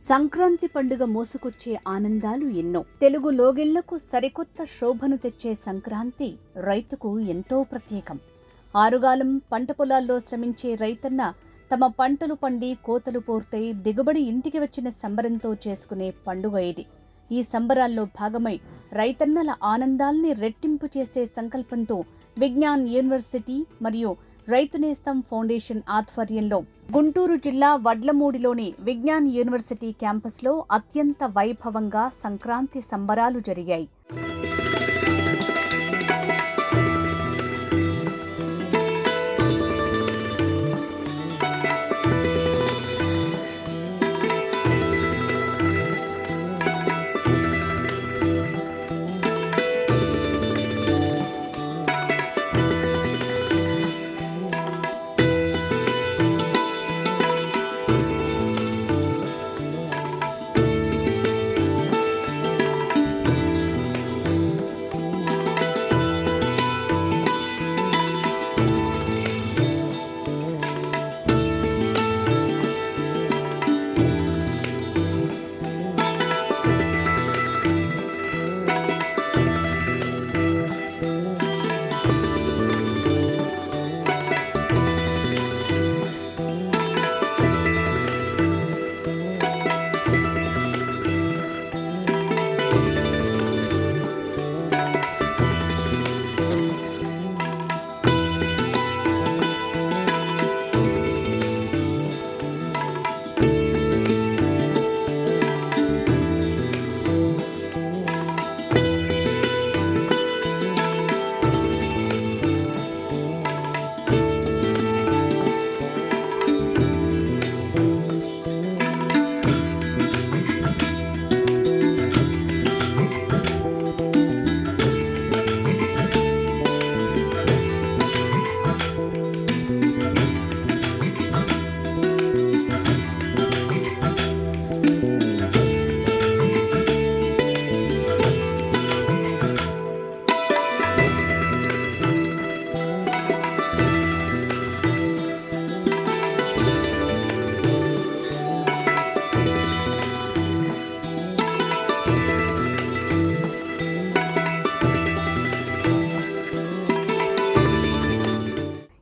సంక్రాంతి పండుగ మోసుకొచ్చే ఆనందాలు ఎన్నో. తెలుగు లోగిళ్లకు సరికొత్త శోభను తెచ్చే సంక్రాంతి రైతుకు ఎంతో ప్రత్యేకం. ఆరుగాలం పంట పొలాల్లో శ్రమించే రైతన్న తమ పంటలు పండి కోతలు పూర్తయి దిగుబడి ఇంటికి వచ్చిన సంబరంతో చేసుకునే పండుగ ఇది. ఈ సంబరాల్లో భాగమై రైతన్నల ఆనందాల్ని రెట్టింపు చేసే సంకల్పంతో విజ్ఞాన్ యూనివర్సిటీ మరియు రైతు నేస్తం ఫౌండేషన్ ఆధ్వర్యంలో గుంటూరు జిల్లా వడ్లమూడిలోని విజ్ఞాన్ యూనివర్సిటీ క్యాంపస్లో అత్యంత వైభవంగా సంక్రాంతి సంబరాలు జరిగాయి.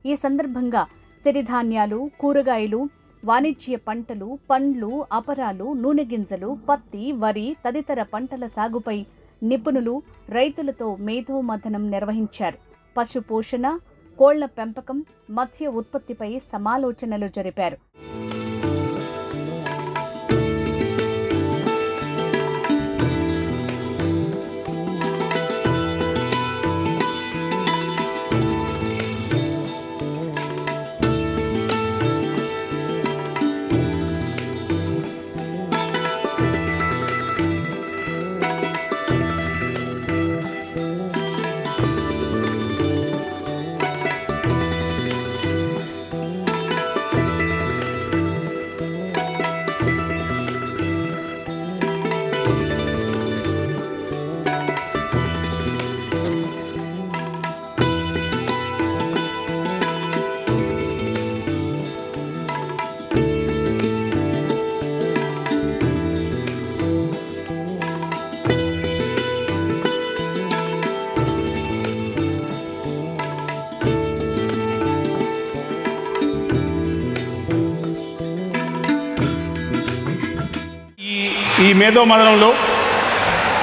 ఈ సందర్భంగా సిరిధాన్యాలు, కూరగాయలు, వాణిజ్య పంటలు, పండ్లు, అపరాలు, నూనె గింజలు, పత్తి, వరి తదితర పంటల సాగుపై నిపుణులు రైతులతో మేధోమథనం నిర్వహించారు. పశు పోషణ, కోళ్ల పెంపకం, మత్స్య ఉత్పత్తిపై సమాలోచనలు జరిపారు. ఈ మేధోమథనంలో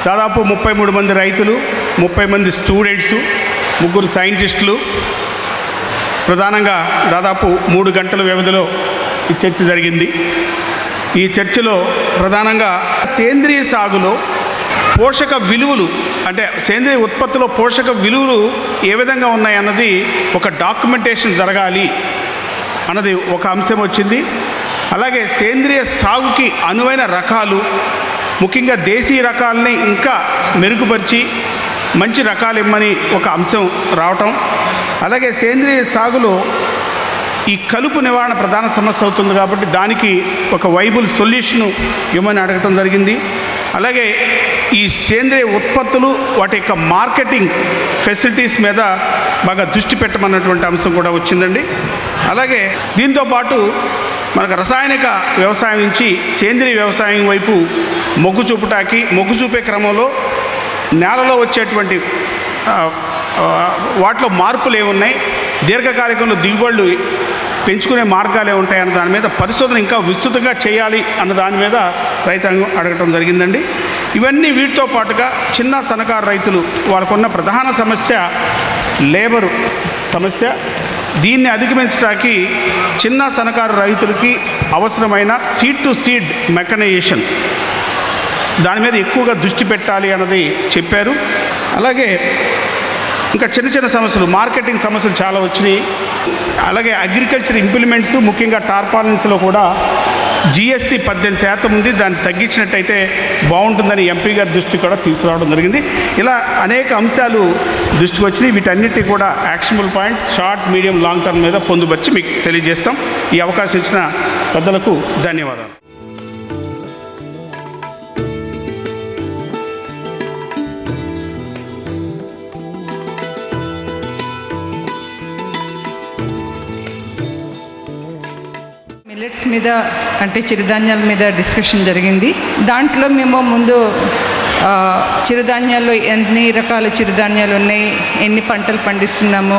దాదాపు 33 మంది రైతులు, 30 మంది స్టూడెంట్స్, 3 సైంటిస్టులు, ప్రధానంగా దాదాపు 3 గంటల వ్యవధిలో ఈ చర్చ జరిగింది. ఈ చర్చలో ప్రధానంగా సేంద్రియ సాగులో పోషక విలువలు, అంటే సేంద్రియ ఉత్పత్తిలో పోషక విలువలు ఏ విధంగా ఉన్నాయన్నది ఒక డాక్యుమెంటేషన్ జరగాలి అన్నది ఒక అంశం వచ్చింది. అలాగే సేంద్రియ సాగుకి అనువైన రకాలు, ముఖ్యంగా దేశీయ రకాలని ఇంకా మెరుగుపరిచి మంచి రకాలు ఇమ్మని ఒక అంశం రావటం. అలాగే సేంద్రియ సాగులో ఈ కలుపు నివారణ ప్రధాన సమస్య అవుతుంది కాబట్టి దానికి ఒక వైబుల్ సొల్యూషన్ ఇవ్వమని అడగటం జరిగింది. అలాగే ఈ సేంద్రియ ఉత్పత్తులు వాటి యొక్క మార్కెటింగ్ ఫెసిలిటీస్ మీద బాగా దృష్టి పెట్టమన్నటువంటి అంశం కూడా వచ్చిందండి. అలాగే దీంతోపాటు మనకు రసాయనిక వ్యవసాయం నుంచి సేంద్రియ వ్యవసాయం వైపు మొగ్గు చూపే క్రమంలో నేలలో వచ్చేటువంటి వాటిలో మార్పులు ఏమున్నాయి, దీర్ఘకాలికంలో దిగుబడులు పెంచుకునే మార్గాలు ఏముంటాయన్న దాని మీద పరిశోధన ఇంకా విస్తృతంగా చేయాలి అన్న దాని మీద రైతాంగం అడగటం జరిగిందండి. ఇవన్నీ వీటితో పాటుగా చిన్న సన్నకారు రైతులు వాళ్ళకున్న ప్రధాన సమస్య లేబరు సమస్య. దీన్ని అధిగమించడానికి చిన్న సన్నకారు రైతులకి అవసరమైన సీడ్ టు సీడ్ మెకనైజేషన్ దాని మీద ఎక్కువగా దృష్టి పెట్టాలి అన్నది చెప్పారు. అలాగే ఇంకా చిన్న చిన్న సమస్యలు, మార్కెటింగ్ సమస్యలు చాలా వచ్చినాయి. అలాగే అగ్రికల్చర్ ఇంప్లిమెంట్స్, ముఖ్యంగా టార్పాలిన్స్లో కూడా GST 18% ఉంది, దాన్ని తగ్గించినట్టయితే బాగుంటుందని ఎంపీ గారి దృష్టి కూడా తీసుకురావడం జరిగింది. ఇలా అనేక అంశాలు దృష్టికి వచ్చినాయి. వీటన్నిటికీ కూడా actionable points short, medium, long term మీద పొందుపరిచి మీకు తెలియజేస్తాం. ఈ అవకాశం ఇచ్చిన పెద్దలకు ధన్యవాదాలు. మిల్లెట్స్ మీద అంటే చిరుధాన్యాల మీద డిస్కషన్ జరిగింది. దాంట్లో మేము ముందు చిరుధాన్యాల్లో ఎన్ని రకాల చిరుధాన్యాలు ఉన్నాయి, ఎన్ని పంటలు పండిస్తున్నాము,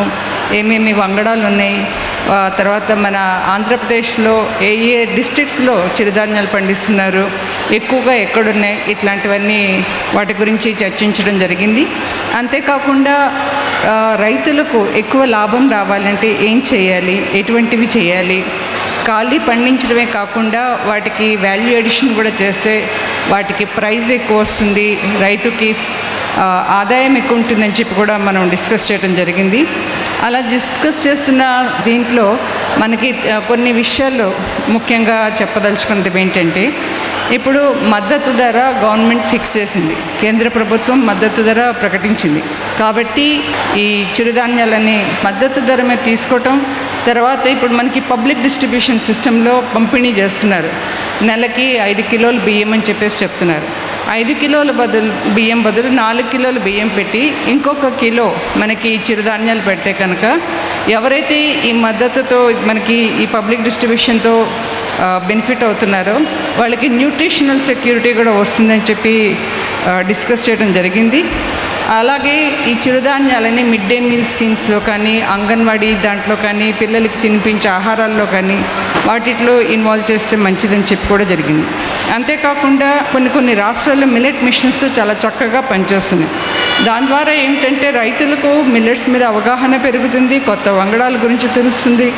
ఏమేమి వంగడాలు ఉన్నాయి, తర్వాత మన ఆంధ్రప్రదేశ్లో ఏ డిస్ట్రిక్ట్స్లో చిరుధాన్యాలు పండిస్తున్నారు, ఎక్కువగా ఎక్కడున్నాయి, ఇట్లాంటివన్నీ వాటి గురించి చర్చించడం జరిగింది. అంతేకాకుండా రైతులకు ఎక్కువ లాభం రావాలంటే ఏం చేయాలి, ఎటువంటివి చేయాలి, ఖాళీ పండించడమే కాకుండా వాటికి వాల్యూ ఎడిషన్ కూడా చేస్తే వాటికి ప్రైస్ ఎక్కువ వస్తుంది, రైతుకి ఆదాయం ఎక్కువ ఉంటుందని చెప్పి కూడా మనం డిస్కస్ చేయడం జరిగింది. అలా డిస్కస్ చేస్తున్న దీంట్లో మనకి కొన్ని విషయాల్లో ముఖ్యంగా చెప్పదలుచుకున్నది ఏంటంటే, ఇప్పుడు మద్దతు ధర గవర్నమెంట్ ఫిక్స్ చేసింది, కేంద్ర ప్రభుత్వం మద్దతు ధర ప్రకటించింది. కాబట్టి ఈ చిరుధాన్యాలని మద్దతు ధర మీద తీసుకోవటం, తర్వాత ఇప్పుడు మనకి పబ్లిక్ డిస్ట్రిబ్యూషన్ సిస్టంలో పంపిణీ చేస్తున్నారు. నెలకి 5 కిలోలు బియ్యం అని చెప్పేసి చెప్తున్నారు. 5 కిలోల బియ్యం బదులు 4 కిలోలు బియ్యం పెట్టి ఇంకొక కిలో మనకి చిరుధాన్యాలు పెడితే కనుక ఎవరైతే ఈ మద్దతుతో మనకి ఈ పబ్లిక్ డిస్ట్రిబ్యూషన్తో బెనిఫిట్ అవుతున్నారో వాళ్ళకి న్యూట్రిషనల్ సెక్యూరిటీ కూడా వస్తుందని చెప్పి డిస్కస్ చేయడం జరిగింది. అలాగే ఈ చిరుధాన్యాలని మిడ్ డే మీల్ స్కీమ్స్లో కానీ, అంగన్వాడీ దాంట్లో కానీ, పిల్లలకి తినిపించే ఆహారాల్లో కానీ వాటిలో ఇన్వాల్వ్ చేస్తే మంచిదని చెప్పి కూడా జరిగింది. అంతేకాకుండా కొన్ని రాష్ట్రాల్లో మిల్లెట్ మిషన్స్ చాలా చక్కగా పనిచేస్తున్నాయి. దాని ద్వారా ఏంటంటే రైతులకు మిల్లెట్స్ మీద అవగాహన పెరుగుతుంది, కొత్త వంగడాల గురించి తెలుస్తుంది.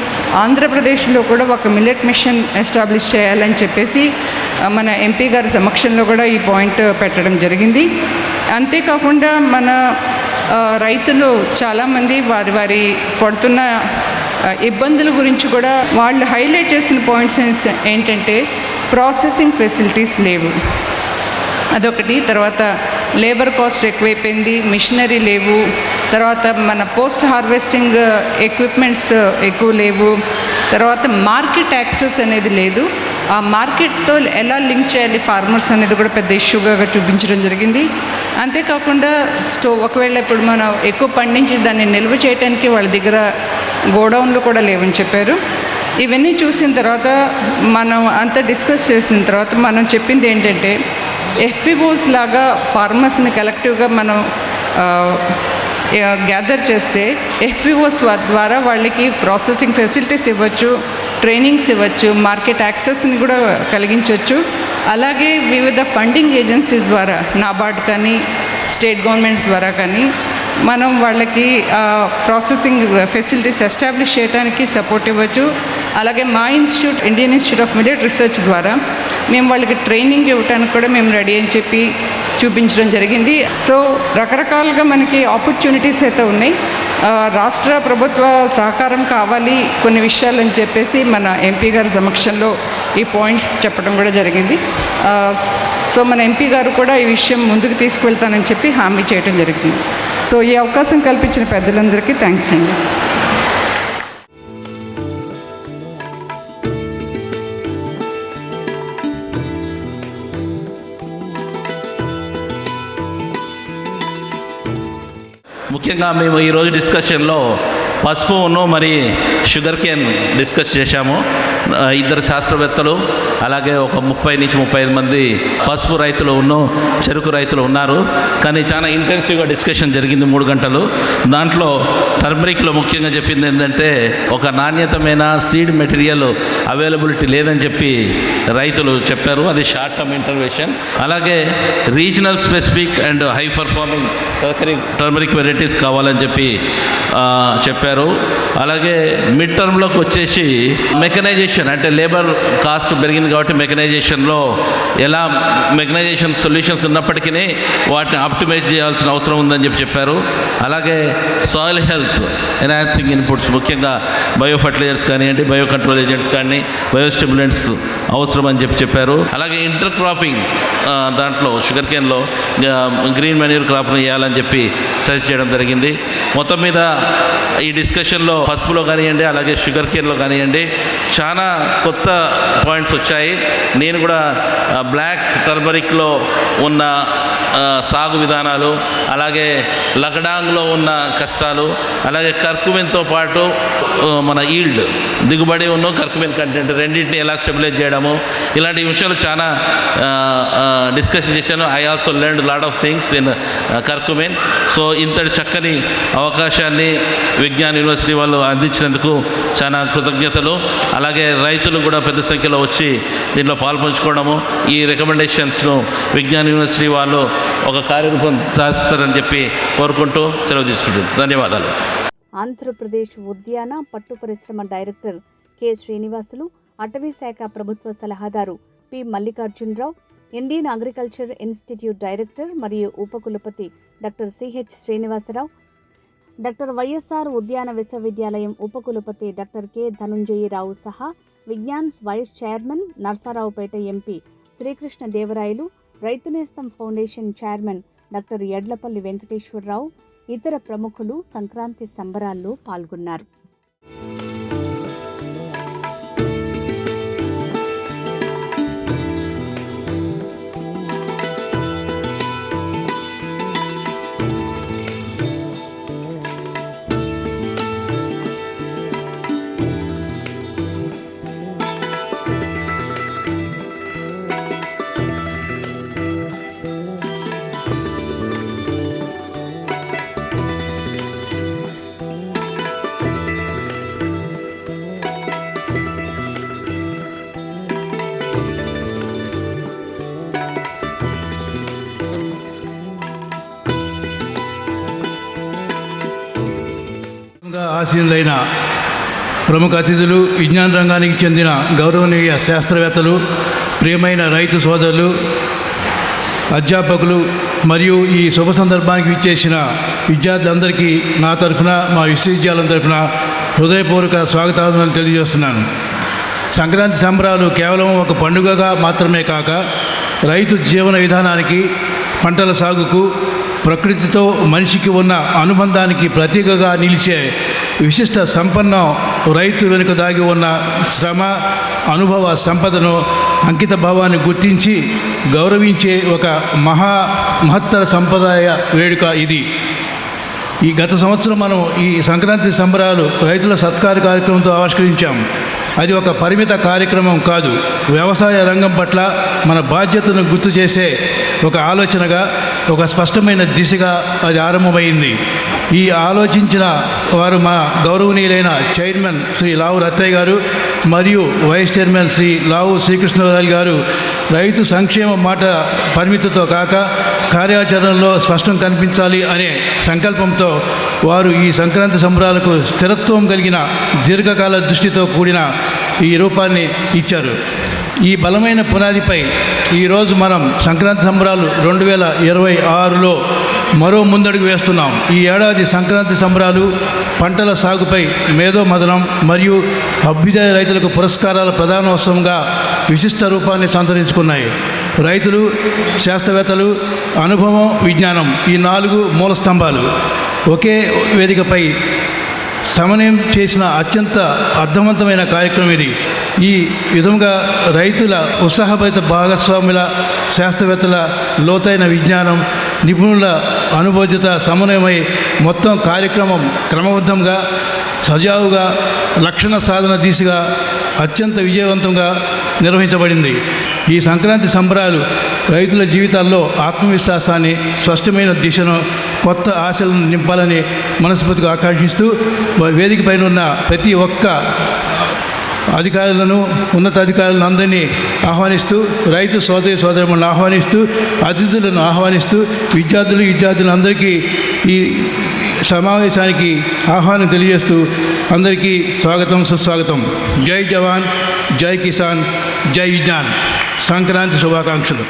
ఆంధ్రప్రదేశ్లో కూడా ఒక మిల్లెట్ మిషన్ ఎస్టాబ్లిష్ చేయాలని చెప్పేసి మన ఎంపీ గారి సమక్షంలో కూడా ఈ పాయింట్ పెట్టడం జరిగింది. అంతేకాకుండా మన రైతులు చాలామంది వారి పడుతున్న ఇబ్బందుల గురించి కూడా వాళ్ళు హైలైట్ చేసిన పాయింట్స్ ఏంటంటే, ప్రాసెసింగ్ ఫెసిలిటీస్ లేవు, అదొకటి. తర్వాత లేబర్ కాస్ట్ ఎక్కువైపోయింది, మిషనరీ లేవు, తర్వాత మన పోస్ట్ హార్వెస్టింగ్ ఎక్విప్మెంట్స్ ఎక్కువ లేవు, తర్వాత మార్కెట్ యాక్సెస్ అనేది లేదు. ఆ మార్కెట్తో ఎలా లింక్ చేయాలి ఫార్మర్స్ అనేది కూడా పెద్ద ఇష్యూగా చూపించడం జరిగింది. అంతేకాకుండా ఒకవేళ ఇప్పుడు మనం ఎక్కువ పండించి దాన్ని నిల్వ చేయడానికి వాళ్ళ దగ్గర గోడౌన్లు కూడా లేవని చెప్పారు. ఇవన్నీ చూసిన తర్వాత మనం అంతా డిస్కస్ చేసిన తర్వాత మనం చెప్పింది ఏంటంటే, FPOs లాగా ఫార్మర్స్ని కలెక్టివ్గా మనం గ్యాదర్ చేస్తే FPOs ద్వారా వాళ్ళకి ప్రాసెసింగ్ ఫెసిలిటీస్ ఇవ్వచ్చు, ట్రైనింగ్స్ ఇవ్వచ్చు, మార్కెట్ యాక్సెస్ని కూడా కలిగించవచ్చు. అలాగే వివిధ ఫండింగ్ ఏజెన్సీస్ ద్వారా, నాబార్డ్ కానీ, స్టేట్ గవర్నమెంట్స్ ద్వారా కానీ మనం వాళ్ళకి ప్రాసెసింగ్ ఫెసిలిటీస్ ఎస్టాబ్లిష్ చేయడానికి సపోర్ట్ ఇవ్వచ్చు. అలాగే మా institute, Indian institute of millet research ద్వారా మేము వాళ్ళకి ట్రైనింగ్ ఇవ్వడానికి కూడా మేము రెడీ అని చెప్పి చూపించడం జరిగింది. సో రకరకాలుగా మనకి ఆపర్చునిటీస్ అయితే ఉన్నాయి. రాష్ట్ర ప్రభుత్వ సహకారం కావాలి కొన్ని విషయాలని చెప్పేసి మన ఎంపీ గారి సమక్షంలో ఈ పాయింట్స్ చెప్పడం కూడా జరిగింది. సో మన ఎంపీ గారు కూడా ఈ విషయం ముందుకు తీసుకువెళ్తానని చెప్పి హామీ చేయడం జరిగింది. సో ఈ అవకాశం కల్పించిన పెద్దలందరికీ థ్యాంక్స్ అండి. ముఖ్యంగా మేము ఈరోజు డిస్కషన్లో పసుపును మరి షుగర్ కేన్ డిస్కస్ చేశాము. ఇద్దరు శాస్త్రవేత్తలు అలాగే ఒక 30 నుంచి 35 మంది పసుపు రైతులు చెరుకు రైతులు ఉన్నారు. కానీ చాలా ఇంటెన్సివ్గా డిస్కషన్ జరిగింది 3 గంటలు. దాంట్లో టర్మరిక్లో ముఖ్యంగా చెప్పింది ఏంటంటే ఒక నాణ్యతమైన సీడ్ మెటీరియల్ అవైలబిలిటీ లేదని చెప్పి రైతులు చెప్పారు. అది షార్ట్ టర్మ్ ఇంటర్వెన్షన్. అలాగే regional specific and high performing turmeric varieties కావాలని చెప్పి చెప్పారు. అలాగే మిడ్ టర్మ్లోకి వచ్చేసి మెకనైజేషన్ అంటే లేబర్ కాస్ట్ పెరిగింది కాబట్టి మెకనైజేషన్లో ఎలా మెకనైజేషన్ సొల్యూషన్స్ ఉన్నప్పటికీ వాటిని ఆప్టిమైజ్ చేయాల్సిన అవసరం ఉందని చెప్పారు. అలాగే సాయిల్ హెల్త్ ఎన్హాన్సింగ్ ఇన్పుట్స్ ముఖ్యంగా బయో ఫర్టిలైజర్స్ కానివ్వండి, బయో కంట్రోల్ ఏజెంట్స్ కానీ, బయో స్టిమ్యులెంట్స్ అవసరం అని చెప్పారు. అలాగే ఇంటర్ క్రాపింగ్ దాంట్లో షుగర్ కేన్లో గ్రీన్ మెన్యూర్ క్రాప్ను వేయాలని చెప్పి సజెస్ట్ చేయడం జరిగింది. మొత్తం మీద ఈ డిస్కషన్లో పసుపులో కానివ్వండి అలాగే షుగర్ కేన్లో కానివ్వండి చాలా కొత్త పాయింట్స్ వచ్చాయి. నేను కూడా బ్లాక్ టర్మరిక్లో ఉన్న సాగు విధానాలు, అలాగే లకడాంగ్లో ఉన్న కష్టాలు, అలాగే కర్కుమిన్తో పాటు మన ఈల్డ్ దిగుబడి కర్కుమిన్ కంటెంట్ రెండింటిని ఎలా స్టెబిలైజ్ చేయడము, ఇలాంటి విషయాలు చాలా డిస్కషన్ చేశాను. I also learned lot of things in curcumin. So ఇంతటి చక్కని అవకాశాన్ని విజ్ఞాన్ యూనివర్సిటీ వాళ్ళు అందించినందుకు చాలా కృతజ్ఞతలు. అలాగే రైతులు కూడా పెద్ద సంఖ్యలో వచ్చి దీంట్లో పాల్పంచుకోవడము, ఈ రికమెండేషన్స్ను విజ్ఞాన్ యూనివర్సిటీ వాళ్ళు ఒక కార్యరూపం దాస్తారని చెప్పి కోరుకుంటూ సెలవు తీసుకుంటుంది. ధన్యవాదాలు. ఆంధ్రప్రదేశ్ ఉద్యాన పట్టు పరిశ్రమ డైరెక్టర్ కె శ్రీనివాసులు, అటవీ శాఖ ప్రభుత్వ సలహాదారు P Mallikarjunarao, Indian Agriculture Institute director మరియు ఉపకులపతి doctor CH Srinivasarao, doctor YSR ఉద్యాన విశ్వవిద్యాలయం ఉపకులపతి డాక్టర్ కె ధనుంజయరావు సహా Vignan's vice chairman, Narasaraopet MP Srikrishna Devarayalu, Rythu Nestham foundation chairman doctor Yadlapalli Venkateswararao, ఇతర ప్రముఖులు సంక్రాంతి సంబరాల్లో పాల్గొన్నారు. ఆసీనులైన ప్రముఖ అతిథులు, విజ్ఞాన రంగానికి చెందిన గౌరవనీయ శాస్త్రవేత్తలు, ప్రియమైన రైతు సోదరులు, అధ్యాపకులు మరియు ఈ శుభ సందర్భానికి ఇచ్చేసిన విద్యార్థులందరికీ నా తరఫున, మా విశ్వవిద్యాలయం తరఫున హృదయపూర్వక స్వాగతాలను తెలియజేస్తున్నాను. సంక్రాంతి సంబరాలు కేవలం ఒక పండుగగా మాత్రమే కాక రైతు జీవన విధానానికి, పంటల సాగుకు, ప్రకృతితో మనిషికి ఉన్న అనుబంధానికి ప్రతీకగా నిలిచే విశిష్ట సంపన్నం రైతు వెనుక దాగి ఉన్న శ్రమ, అనుభవ సంపదను, అంకిత భావాన్ని గుర్తించి గౌరవించే ఒక మహత్తర సంప్రదాయ వేడుక ఇది. ఈ గత సంవత్సరం మనం ఈ సంక్రాంతి సంబరాలు రైతుల సత్కార కార్యక్రమంతో ఆవిష్కరించాం. అది ఒక పరిమిత కార్యక్రమం కాదు, వ్యవసాయ రంగం పట్ల మన బాధ్యతను గుర్తు చేసే ఒక ఆలోచనగా, ఒక స్పష్టమైన దిశగా అది ఆరంభమైంది. ఈ ఆలోచించిన వారు మా గౌరవనీయులైన చైర్మన్ శ్రీ లావు రత్తయ్య గారు మరియు వైస్ చైర్మన్ శ్రీ లావు శ్రీకృష్ణరాజు గారు. రైతు సంక్షేమ మాట పరిమితితో కాక కార్యాచరణలో స్పష్టం కనిపించాలి అనే సంకల్పంతో వారు ఈ సంక్రాంతి సంబరాలకు స్థిరత్వం కలిగిన దీర్ఘకాల దృష్టితో కూడిన ఈ రూపాన్ని ఇచ్చారు. ఈ బలమైన పునాదిపై ఈరోజు మనం సంక్రాంతి సంబరాలు 2026లో మరో ముందడుగు వేస్తున్నాం. ఈ ఏడాది సంక్రాంతి సంబరాలు పంటల సాగుపై మేధో మదనం మరియు అభ్యుదయ రైతులకు పురస్కారాల ప్రధానోత్సవంగా విశిష్ట రూపాన్ని సంతరించుకున్నాయి. రైతులు, శాస్త్రవేత్తలు, అనుభవం, విజ్ఞానం, ఈ 4 మూల స్తంభాలు ఒకే వేదికపై సమన్వయం చేసిన అత్యంత అర్థవంతమైన కార్యక్రమం ఇది. ఈ విధంగా రైతుల ఉత్సాహభరిత భాగస్వాముల, శాస్త్రవేత్తల లోతైన విజ్ఞానం నిపుణుల అనుభవత సమన్వయమై మొత్తం కార్యక్రమం క్రమబద్ధంగా సజావుగా లక్షణ సాధన దిశగా అత్యంత విజయవంతంగా నిర్వహించబడింది. ఈ సంక్రాంతి సంబరాలు రైతుల జీవితాల్లో ఆత్మవిశ్వాసాన్ని, స్పష్టమైన దిశను, కొత్త ఆశలను నింపాలని మనస్ఫూర్తిగా ఆకాంక్షిస్తూ వేదిక పైన ఉన్న ప్రతి ఒక్క అధికారులను, ఉన్నతాధికారులను అందరినీ ఆహ్వానిస్తూ, రైతు సోదరులను ఆహ్వానిస్తూ, అతిథులను ఆహ్వానిస్తూ, విద్యార్థులందరికీ ఈ సమావేశానికి ఆహ్వానం తెలియజేస్తూ అందరికీ స్వాగతం, సుస్వాగతం. జై జవాన్, జై కిసాన్, జై విజ్ఞాన్. సంక్రాంతి శుభాకాంక్షలు.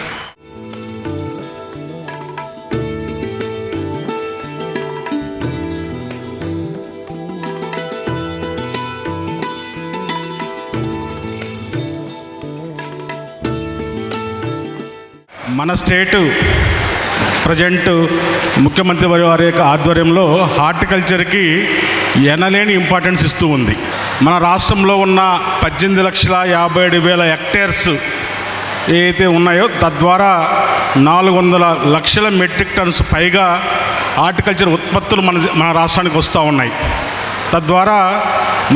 మన స్టేటు ప్రజెంట్ ముఖ్యమంత్రి వారి యొక్క ఆధ్వర్యంలో హార్టికల్చర్కి ఎనలేని ఇంపార్టెన్స్ ఇస్తూ ఉంది. మన రాష్ట్రంలో ఉన్న 18,57,000 హెక్టేర్స్ ఏవైతే ఉన్నాయో తద్వారా 400 లక్షల మెట్రిక్ టన్స్ పైగా హార్టికల్చర్ ఉత్పత్తులు మన రాష్ట్రానికి వస్తూ ఉన్నాయి. తద్వారా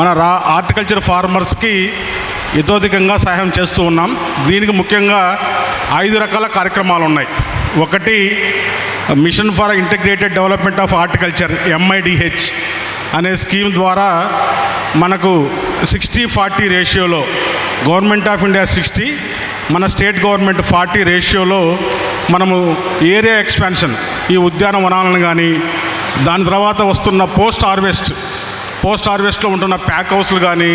మన హార్టికల్చర్ ఫార్మర్స్కి యథోధికంగా సహాయం చేస్తూ ఉన్నాం. దీనికి ముఖ్యంగా 5 రకాల కార్యక్రమాలు ఉన్నాయి. ఒకటి mission for integrated development of horticulture MIDH అనే స్కీమ్ ద్వారా మనకు 60-40 రేషియోలో గవర్నమెంట్ ఆఫ్ ఇండియా 60, మన స్టేట్ గవర్నమెంట్ 40 రేషియోలో మనము ఏరియా ఎక్స్పాన్షన్, ఈ ఉద్యానవనాలను కానీ, దాని తర్వాత వస్తున్న పోస్ట్ హార్వెస్ట్లో ఉంటున్న ప్యాక్ హౌస్లు కానీ,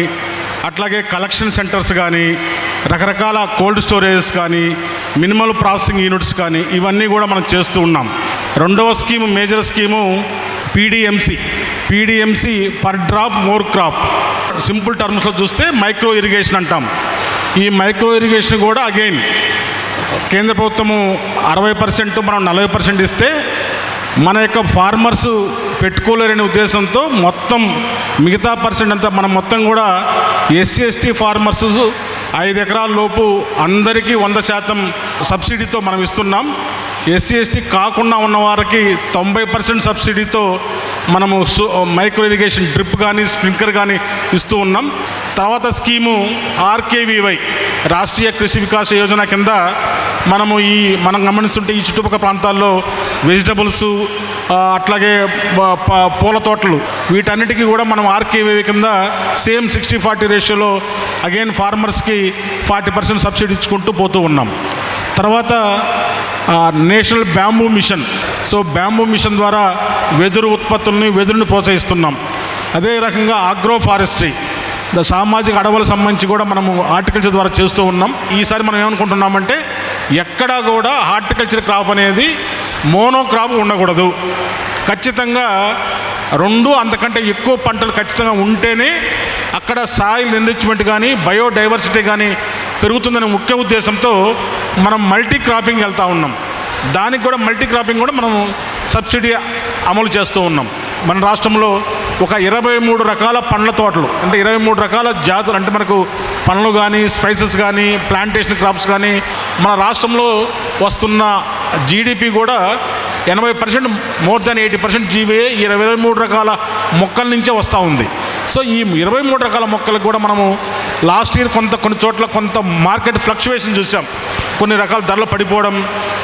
అట్లాగే కలెక్షన్ సెంటర్స్ కానీ, రకరకాల కోల్డ్ స్టోరేజెస్ కానీ, మినిమల్ ప్రాసెసింగ్ యూనిట్స్ కానీ, ఇవన్నీ కూడా మనం చేస్తూ ఉన్నాం. రెండవ scheme, major scheme PDMC per drop more crop. Simple టర్మ్స్లో చూస్తే మైక్రో ఇరిగేషన్ అంటాం. ఈ మైక్రో ఇరిగేషన్ కూడా అగైన్ కేంద్ర ప్రభుత్వము 60%, మనం 40% ఇస్తే మన యొక్క ఫార్మర్సు పెట్టుకోలేరనే ఉద్దేశంతో మొత్తం మిగతా పర్సెంట్ అంతా మనం మొత్తం కూడా SC/ST ఫార్మర్స్ 5 ఎకరాల లోపు అందరికీ 100% సబ్సిడీతో మనం ఇస్తున్నాం. SC/ST కాకుండా ఉన్న వారికి 90% సబ్సిడీతో మనము మైక్రో ఇరిగేషన్ డ్రిప్ కానీ, స్ప్రింక్లర్ కానీ ఇస్తూ ఉన్నాం. తర్వాత స్కీము RKVY, రాష్ట్రీయ కృషి వికాస యోజన కింద మనం గమనిస్తుంటే ఈ చుట్టుపక్కల ప్రాంతాల్లో వెజిటబుల్స్, అట్లాగే పూల తోటలు, వీటన్నిటికీ కూడా మనం RKVY కింద సేమ్ 60-40 రేషియోలో అగైన్ ఫార్మర్స్కి 40% సబ్సిడీ ఇచ్చుకుంటూ పోతూ ఉన్నాం. తర్వాత national bamboo mission. So bamboo mission ద్వారా వెదురుని ప్రోత్సహిస్తున్నాం. అదే రకంగా ఆగ్రో ఫారెస్ట్రీ, సామాజిక అడవులకు సంబంధించి కూడా మనము హార్టికల్చర్ ద్వారా చేస్తూ ఉన్నాం. ఈసారి మనం ఏమనుకుంటున్నామంటే ఎక్కడా కూడా హార్టికల్చర్ క్రాప్ అనేది మోనో క్రాప్ ఉండకూడదు. ఖచ్చితంగా 2 అంతకంటే ఎక్కువ పంటలు ఖచ్చితంగా ఉంటేనే అక్కడ సాయిల్ ఎన్రిచ్మెంట్ కానీ, బయోడైవర్సిటీ కానీ పెరుగుతుందనే ముఖ్య ఉద్దేశంతో మనం మల్టీ క్రాపింగ్ వెళ్తూ ఉన్నాం. దానికి కూడా మల్టీ క్రాపింగ్ కూడా మనం సబ్సిడీ అమలు చేస్తూ ఉన్నాం. మన రాష్ట్రంలో ఒక 23 రకాల పండ్ల తోటలు, అంటే 23 రకాల జాతులు, అంటే మనకు పండ్లు కానీ, స్పైసెస్ కానీ, ప్లాంటేషన్ క్రాప్స్ కానీ, మన రాష్ట్రంలో వస్తున్న GDP కూడా 80%, మోర్ దాన్ 80% జీవే 23 రకాల మొక్కల నుంచే వస్తూ ఉంది. సో ఈ 23 రకాల మొక్కలకు కూడా మనము లాస్ట్ ఇయర్ కొన్ని చోట్ల కొంత మార్కెట్ ఫ్లక్చువేషన్ చూసాం. కొన్ని రకాల ధరలు పడిపోవడం,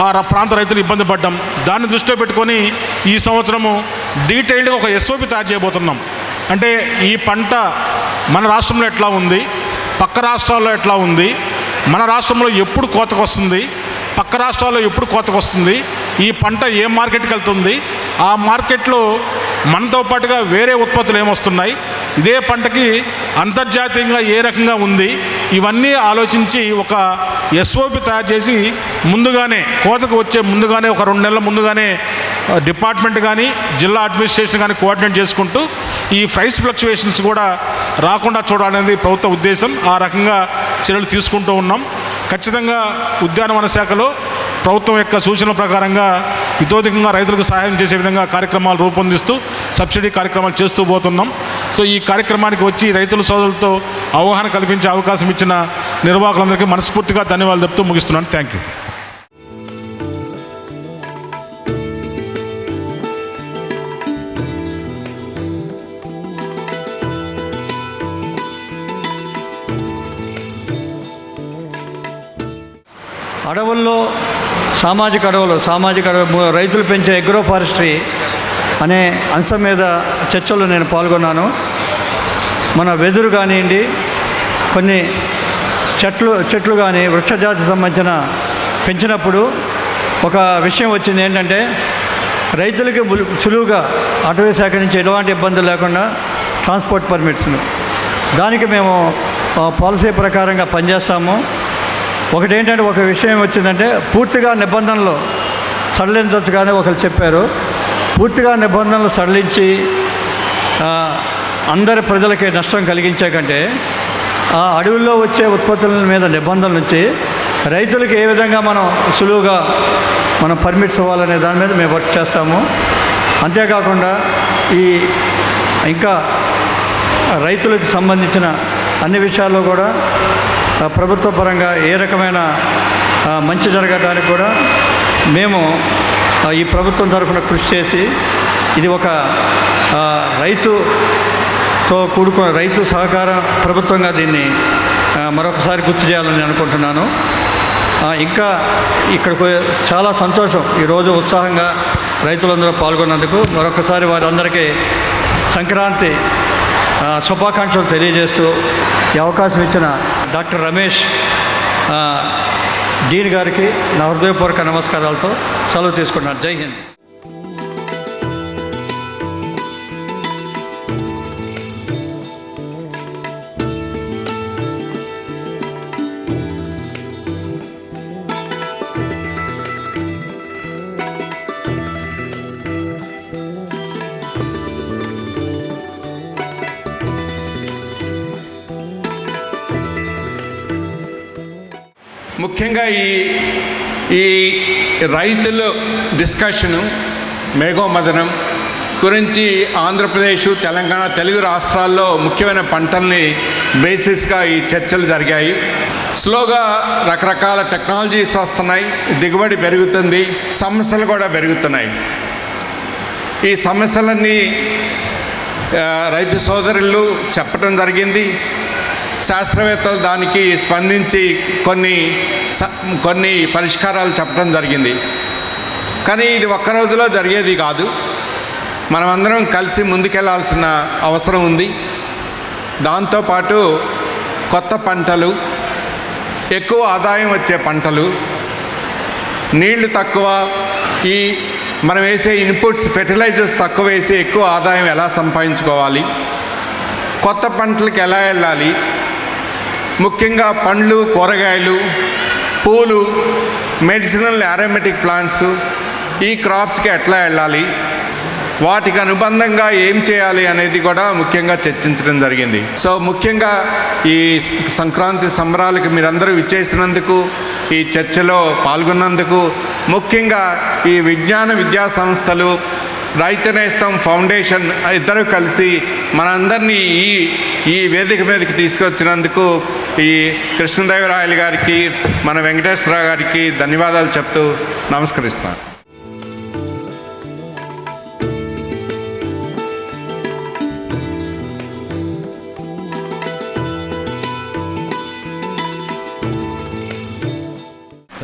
ఆ ప్రాంత రైతులు ఇబ్బంది పడ్డం. దాన్ని దృష్టిలో పెట్టుకొని ఈ సంవత్సరము డీటెయిల్డ్గా ఒక SOP తయారు చేయబోతున్నాం. అంటే ఈ పంట మన రాష్ట్రంలో ఎట్లా ఉంది, పక్క రాష్ట్రాల్లో ఎట్లా ఉంది, మన రాష్ట్రంలో ఎప్పుడు కోతకు వస్తుంది, పక్క రాష్ట్రాల్లో ఎప్పుడు కోతకు వస్తుంది, ఈ పంట ఏ మార్కెట్కి వెళ్తుంది, ఆ మార్కెట్లో మనతో పాటుగా వేరే ఉత్పత్తులు ఏమొస్తున్నాయి, ఇదే పంటకి అంతర్జాతీయంగా ఏ రకంగా ఉంది, ఇవన్నీ ఆలోచించి ఒక SOP తయారు చేసి ముందుగానే, కోతకు వచ్చే ముందుగానే, ఒక 2 నెలల ముందుగానే డిపార్ట్మెంట్ కానీ, జిల్లా అడ్మినిస్ట్రేషన్ కానీ కోఆర్డినేట్ చేసుకుంటూ ఈ ప్రైస్ ఫ్లక్చువేషన్స్ కూడా రాకుండా చూడాలనేది ప్రభుత్వ ఉద్దేశం. ఆ రకంగా చర్యలు తీసుకుంటూ ఉన్నాం. ఖచ్చితంగా ఉద్యానవన శాఖలో ప్రభుత్వం యొక్క సూచనల ప్రకారంగా ఇతోధికంగా రైతులకు సహాయం చేసే విధంగా కార్యక్రమాలు రూపొందిస్తూ సబ్సిడీ కార్యక్రమాలు చేస్తూ పోతున్నాం. సో ఈ కార్యక్రమానికి వచ్చి రైతుల సోదరులతో అవగాహన కల్పించే అవకాశం ఇచ్చిన నిర్వాహకులందరికీ మనస్ఫూర్తిగా ధన్యవాదాలు చెప్తూ ముగిస్తున్నాను. Thank you. అడవుల్లో సామాజిక అడవులు రైతులు పెంచే అగ్రో ఫారెస్ట్రీ అనే అంశం మీద చర్చల్లో నేను పాల్గొన్నాను. మన వెదురు కానివ్వండి, కొన్ని చెట్లు కానీ వృక్షజాతికి సంబంధించిన పెంచినప్పుడు ఒక విషయం వచ్చింది ఏంటంటే, రైతులకి సులువుగా అటవీ శాఖ నుంచి ఎటువంటి ఇబ్బందులు లేకుండా ట్రాన్స్పోర్ట్ పర్మిట్స్ను దానికి మేము పాలసీ ప్రకారంగా పనిచేస్తాము. ఒకటి ఏంటంటే, ఒక విషయం వచ్చిందంటే పూర్తిగా నిబంధనలు సడలించవచ్చు కానీ ఒకరు చెప్పారు. పూర్తిగా నిబంధనలు సడలించి అందరి ప్రజలకి నష్టం కలిగించే కంటే ఆ అడవుల్లో వచ్చే ఉత్పత్తుల మీద నిబంధనలు నుంచి రైతులకు ఏ విధంగా మనం సులువుగా మనం పర్మిట్స్ ఇవ్వాలనే దాని మీద మేము వర్క్ చేస్తాము. అంతేకాకుండా ఇంకా రైతులకు సంబంధించిన అన్ని విషయాల్లో కూడా ప్రభుత్వ పరంగా ఏ రకమైన మంచి జరగడానికి కూడా మేము ఈ ప్రభుత్వం తరఫున కృషి చేసి ఇది ఒక రైతుతో కూడుకున్న రైతు సహకార ప్రభుత్వంగా దీన్ని మరొకసారి గుర్తు చేయాలని అనుకుంటున్నాను. ఇంకా ఇక్కడికి చాలా సంతోషం, ఈరోజు ఉత్సాహంగా రైతులందరూ పాల్గొన్నందుకు మరొకసారి వారందరికీ సంక్రాంతి శుభాకాంక్షలు తెలియజేస్తూ ఈ అవకాశం ఇచ్చిన డాక్టర్ రమేష్ డీన్ గారికి నా హృదయపూర్వక నమస్కారాలతో సెలవు తీసుకున్నాను. జై హింద్. ముఖ్యంగా ఈ రైతుల డిస్కషను మేఘోమదనం గురించి ఆంధ్రప్రదేశ్, తెలంగాణ, తెలుగు రాష్ట్రాల్లో ముఖ్యమైన పంటల్ని బేసిస్గా ఈ చర్చలు జరిగాయి. స్లోగా రకరకాల టెక్నాలజీస్ వస్తున్నాయి, దిగుబడి పెరుగుతుంది, సమస్యలు కూడా పెరుగుతున్నాయి. ఈ సమస్యలన్నీ రైతు సోదరులు చెప్పడం జరిగింది. శాస్త్రవేత్తలు దానికి స్పందించి కొన్ని పరిష్కారాలు చెప్పడం జరిగింది. కానీ ఇది ఒక్క రోజులో జరిగేది కాదు. మనమందరం కలిసి ముందుకెళ్లాల్సిన అవసరం ఉంది. దాంతోపాటు కొత్త పంటలు, ఎక్కువ ఆదాయం వచ్చే పంటలు, నీళ్లు తక్కువ, మనం వేసే ఇన్పుట్స్ ఫెర్టిలైజర్స్ తక్కువ వేసి ఎక్కువ ఆదాయం ఎలా సంపాదించుకోవాలి, కొత్త పంటలకు ఎలా వెళ్ళాలి, ముఖ్యంగా పండ్లు, కూరగాయలు, పూలు, మెడిసినల్ అరోమేటిక్ ప్లాంట్స్, ఈ క్రాప్స్కి ఎట్లా వెళ్ళాలి, వాటికి అనుబంధంగా ఏం చేయాలి అనేది కూడా ముఖ్యంగా చర్చించడం జరిగింది. సో ముఖ్యంగా ఈ సంక్రాంతి సంబరాలకు మీరందరూ విచ్చేసినందుకు, ఈ చర్చలో పాల్గొన్నందుకు, ముఖ్యంగా ఈ విద్యా సంస్థలు, రైతు నేస్తం ఫౌండేషన్ ఇద్దరు కలిసి మనందరినీ ఈ వేదిక మీదకి తీసుకొచ్చినందుకు ఈ కృష్ణదేవరాయలు గారికి, మన వెంకటేశ్వరరావు గారికి ధన్యవాదాలు చెప్తూ నమస్కరిస్తాను.